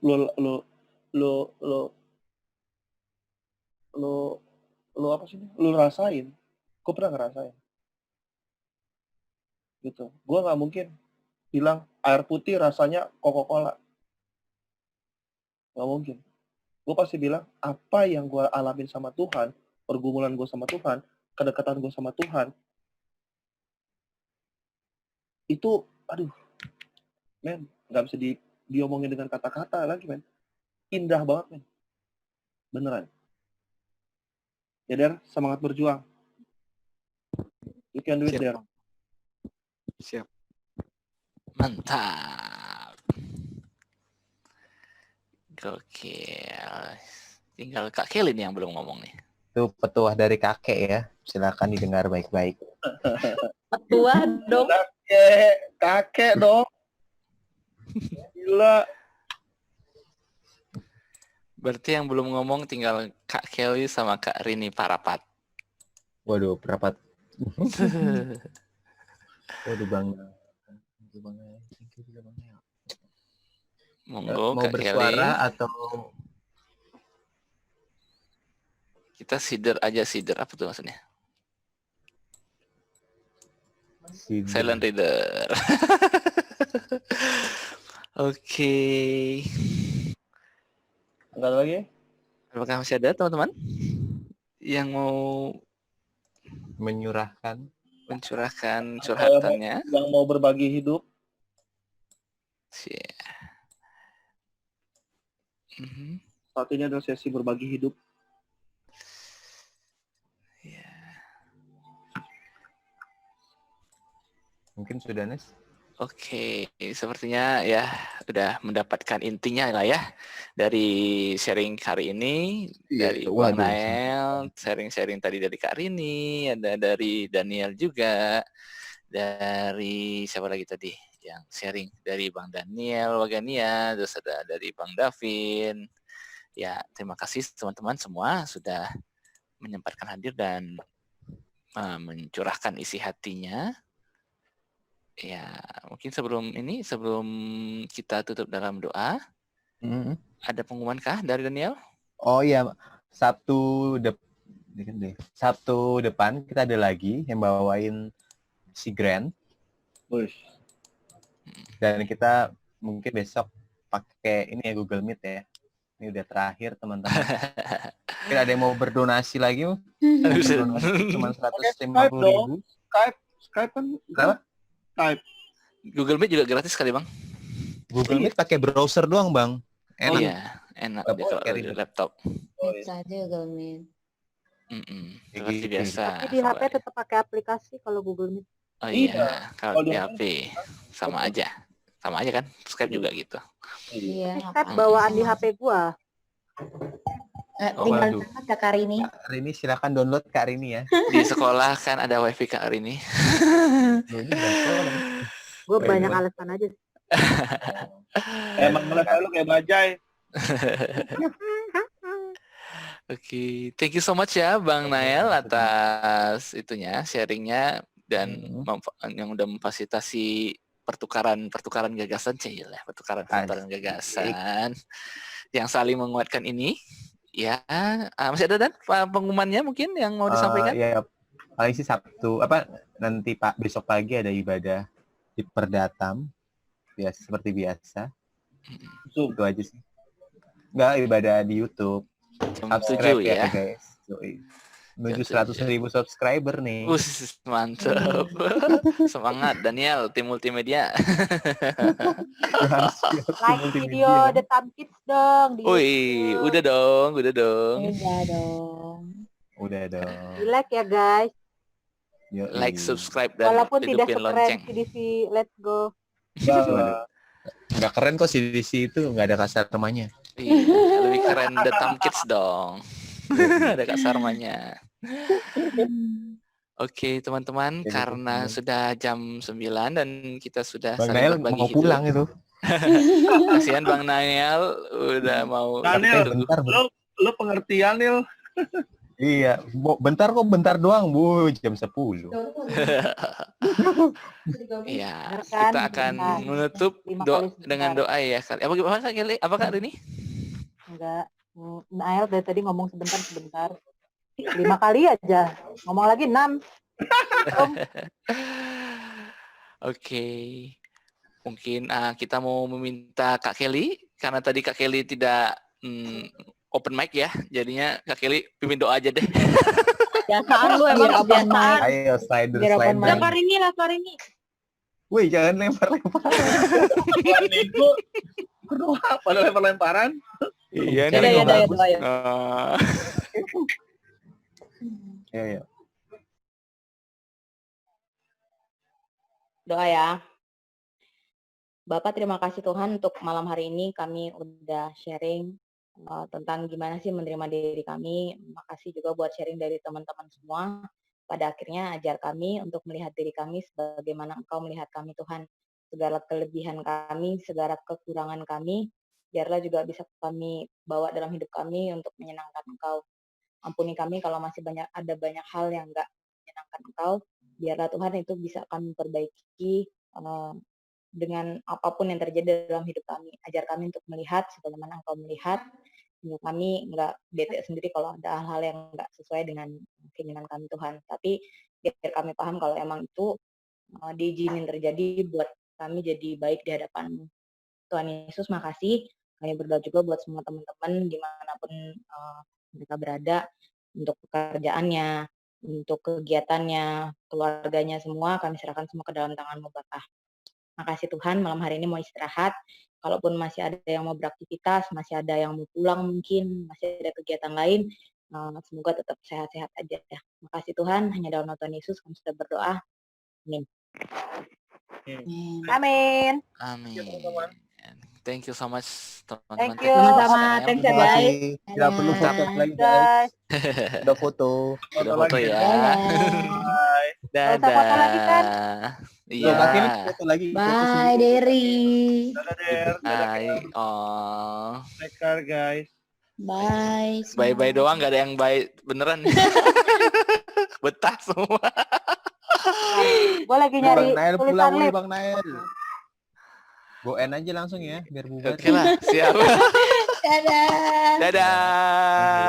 [SPEAKER 3] apa sih? Lu rasain. Gue pernah ngerasain. Gitu. Gue nggak mungkin bilang air putih rasanya Coca-Cola. Nggak mungkin. Gue pasti bilang apa yang gue alamin sama Tuhan, pergumulan gue sama Tuhan, kedekatan gue sama Tuhan, itu, aduh, men, nggak bisa diomongin dengan kata-kata lagi, men. Indah banget, men. Beneran. Ya, Der, semangat berjuang. You can do it, Der.
[SPEAKER 8] Siap.
[SPEAKER 2] Mantap. Gokil. Tinggal Kak Kelly nih yang belum ngomong nih.
[SPEAKER 1] Itu petuah dari kakek ya. Silakan didengar baik-baik.
[SPEAKER 7] Petua dong.
[SPEAKER 3] Kakek dong. Gila.
[SPEAKER 2] Berarti yang belum ngomong tinggal Kak Kelly sama Kak Rini Parapat.
[SPEAKER 1] Waduh, Parapat. Waduh, Bang.
[SPEAKER 2] Monggo
[SPEAKER 1] Mau
[SPEAKER 2] Kak
[SPEAKER 1] bersuara
[SPEAKER 2] Kelly.
[SPEAKER 1] atau
[SPEAKER 2] Kita sider aja, sider apa tuh maksudnya? Silent reader. Oke.
[SPEAKER 3] Enggak ada lagi?
[SPEAKER 2] Apakah masih ada teman-teman yang mau
[SPEAKER 1] mencurahkan
[SPEAKER 2] curhatannya?
[SPEAKER 3] Yang mau berbagi hidup? Saat ini adalah sesi berbagi hidup.
[SPEAKER 1] mungkin sudah, Nes?
[SPEAKER 2] Oke, sepertinya ya udah mendapatkan intinya lah ya dari sharing hari ini. Dari Bang Nael, sharing-sharing tadi dari Kak Rini, ada dari Daniel juga, dari siapa lagi tadi yang sharing, dari Bang Daniel Wagania, terus ada dari Bang Davin. Ya, terima kasih teman-teman semua sudah menyempatkan hadir dan mencurahkan isi hatinya. Ya, mungkin sebelum kita tutup dalam doa, ada pengumuman kah dari Daniel?
[SPEAKER 1] Oh iya, Sabtu depan kita ada lagi yang bawain si Grand. Dan kita mungkin besok pakai ini ya, Google Meet ya. Ini udah terakhir teman-teman. Mungkin ada yang mau berdonasi lagi? Cuma 150.000.
[SPEAKER 3] Skype kan?
[SPEAKER 1] Kenapa?
[SPEAKER 3] Skype.
[SPEAKER 2] Google Meet juga gratis kali, Bang.
[SPEAKER 1] Google Meet pakai browser doang, Bang.
[SPEAKER 2] Enak. Iya, enak deh kalau di laptop.
[SPEAKER 7] Bisa aja Google Meet.
[SPEAKER 2] Seperti biasa.
[SPEAKER 10] Tapi di HP tetap pakai aplikasi kalau Google Meet.
[SPEAKER 2] Oh iya, kalau di HP sama aja. Sama aja kan? Skype juga gitu.
[SPEAKER 7] Iya.
[SPEAKER 10] Skype bawaan di HP gua.
[SPEAKER 7] Tinggal download Kak Rini.
[SPEAKER 1] Kak Rini silakan download Kak Rini ya.
[SPEAKER 2] Di sekolah kan ada wifi Kak Rini.
[SPEAKER 10] Gue banyak alasan aja.
[SPEAKER 3] Emang ngeliat lu kayak bajai.
[SPEAKER 2] Oke, thank you so much ya Bang Nael atas itunya, sharingnya dan yang udah memfasilitasi pertukaran gagasan, pertukaran gagasan yang saling menguatkan ini. Ya, masih ada dan pengumumannya mungkin yang mau disampaikan?
[SPEAKER 1] Ya, paling sih Sabtu nanti besok pagi ada ibadah di Perdatam, biasa seperti biasa. Itu aja sih. Enggak, ibadah di YouTube.
[SPEAKER 2] Jam 7 ya.
[SPEAKER 1] Guys. Menuju 100.000 subscriber nih.
[SPEAKER 2] Mantap. Semangat Daniel, tim multimedia.
[SPEAKER 10] Like video The Tam Kids dong di
[SPEAKER 2] Wih,
[SPEAKER 10] YouTube.
[SPEAKER 2] udah dong.
[SPEAKER 10] Udah dong.
[SPEAKER 1] Udah dong.
[SPEAKER 10] Di like ya guys.
[SPEAKER 1] Yoi.
[SPEAKER 2] Like, subscribe, dan
[SPEAKER 10] Walaupun tidak
[SPEAKER 2] hidupin
[SPEAKER 10] sekeren
[SPEAKER 2] lonceng.
[SPEAKER 10] CDC Let's Go.
[SPEAKER 1] Nggak keren kok CDC itu, nggak ada kasar namanya.
[SPEAKER 2] Iya, lebih keren The Tam Kids dong. Ada Kak Sarmanya. Oke, teman-teman,
[SPEAKER 1] Oke,
[SPEAKER 2] karena
[SPEAKER 1] teman-teman.
[SPEAKER 2] sudah jam 9 dan kita sudah
[SPEAKER 1] Bang
[SPEAKER 2] saling
[SPEAKER 1] Nael
[SPEAKER 2] berbagi
[SPEAKER 1] mau
[SPEAKER 2] hidup.
[SPEAKER 1] pulang itu.
[SPEAKER 2] Kasihan Bang Nael udah mau
[SPEAKER 3] Daniel,
[SPEAKER 2] tunggu.
[SPEAKER 3] lo pengertian, Nil.
[SPEAKER 1] Iya, bentar doang, Bu, jam 10.
[SPEAKER 2] Iya,
[SPEAKER 10] Bener kan?
[SPEAKER 2] kita akan
[SPEAKER 10] Bentar.
[SPEAKER 2] menutup
[SPEAKER 10] 5 kali sebentar.
[SPEAKER 2] dengan doa ya. Apa gimana Kak Kelly? Apa Kak Rini?
[SPEAKER 10] Enggak. Nael dari tadi ngomong sebentar. 5 kali aja. Ngomong lagi 6.
[SPEAKER 2] Oke. Mungkin kita mau meminta Kak Kelly, karena tadi Kak Kelly tidak open mic ya, jadinya Kak Kelly pimpin doa aja deh.
[SPEAKER 10] Biasaan lu emang kebiasaan.
[SPEAKER 1] Ayo slider.
[SPEAKER 10] Lempar ini.
[SPEAKER 1] Wih, jangan lempar-lempar.
[SPEAKER 3] Minggu kedua pada lempar-lemparan.
[SPEAKER 2] Iya
[SPEAKER 10] Yaudah,
[SPEAKER 2] nih.
[SPEAKER 10] yaudah.
[SPEAKER 1] Ya.
[SPEAKER 10] Doa ya. Bapak, terima kasih Tuhan untuk malam hari ini kami udah sharing tentang gimana sih menerima diri kami. Makasih juga buat sharing dari teman-teman semua. Pada akhirnya ajar kami untuk melihat diri kami sebagaimana Engkau melihat kami Tuhan. Segala kelebihan kami, segala kekurangan kami, biarlah juga bisa kami bawa dalam hidup kami untuk menyenangkan Engkau. Ampuni kami kalau masih ada banyak hal yang enggak menyenangkan Engkau. Biarlah Tuhan itu bisa kami perbaiki dengan apapun yang terjadi dalam hidup kami. Ajar kami untuk melihat sebagaimana Engkau melihat. Kami nggak bete sendiri kalau ada hal-hal yang nggak sesuai dengan keinginan kami Tuhan. Tapi biar kami paham kalau emang itu diizinin terjadi buat kami jadi baik di hadapan Tuhan Yesus. Makasih. Kami berdoa juga buat semua teman-teman dimanapun mereka berada, untuk pekerjaannya, untuk kegiatannya, keluarganya semua, kami serahkan semua ke dalam tangan-Mu Bapa. Makasih Tuhan, malam hari ini mau istirahat. Kalaupun masih ada yang mau beraktivitas, masih ada yang mau pulang mungkin, masih ada kegiatan lain, semoga tetap sehat-sehat aja ya. Makasih Tuhan, hanya dalam nama Tuhan Yesus kami sudah berdoa. Amin. Amin.
[SPEAKER 2] Thank you so much teman-teman.
[SPEAKER 10] Thank you. Sama-sama. Thanks ya guys.
[SPEAKER 1] Tidak perlu foto lagi guys. Udah foto.
[SPEAKER 2] Udah foto ya.
[SPEAKER 10] Dadah. Dadah. Foto lagi kan?
[SPEAKER 2] Iya.
[SPEAKER 1] Foto lagi.
[SPEAKER 10] Bye Derry.
[SPEAKER 3] Dadah Der.
[SPEAKER 2] Bye. Oh.
[SPEAKER 3] Take care guys.
[SPEAKER 10] Bye.
[SPEAKER 2] Bye doang, nggak ada yang bye beneran. Betah semua.
[SPEAKER 10] Gue lagi nyari
[SPEAKER 1] Bang Nael
[SPEAKER 10] tulisan
[SPEAKER 1] pulang nih
[SPEAKER 10] lip.
[SPEAKER 1] Bang Nael. Go end aja langsung ya biar bubar.
[SPEAKER 2] Oke lah, siap.
[SPEAKER 10] Dadah.
[SPEAKER 2] Dadah.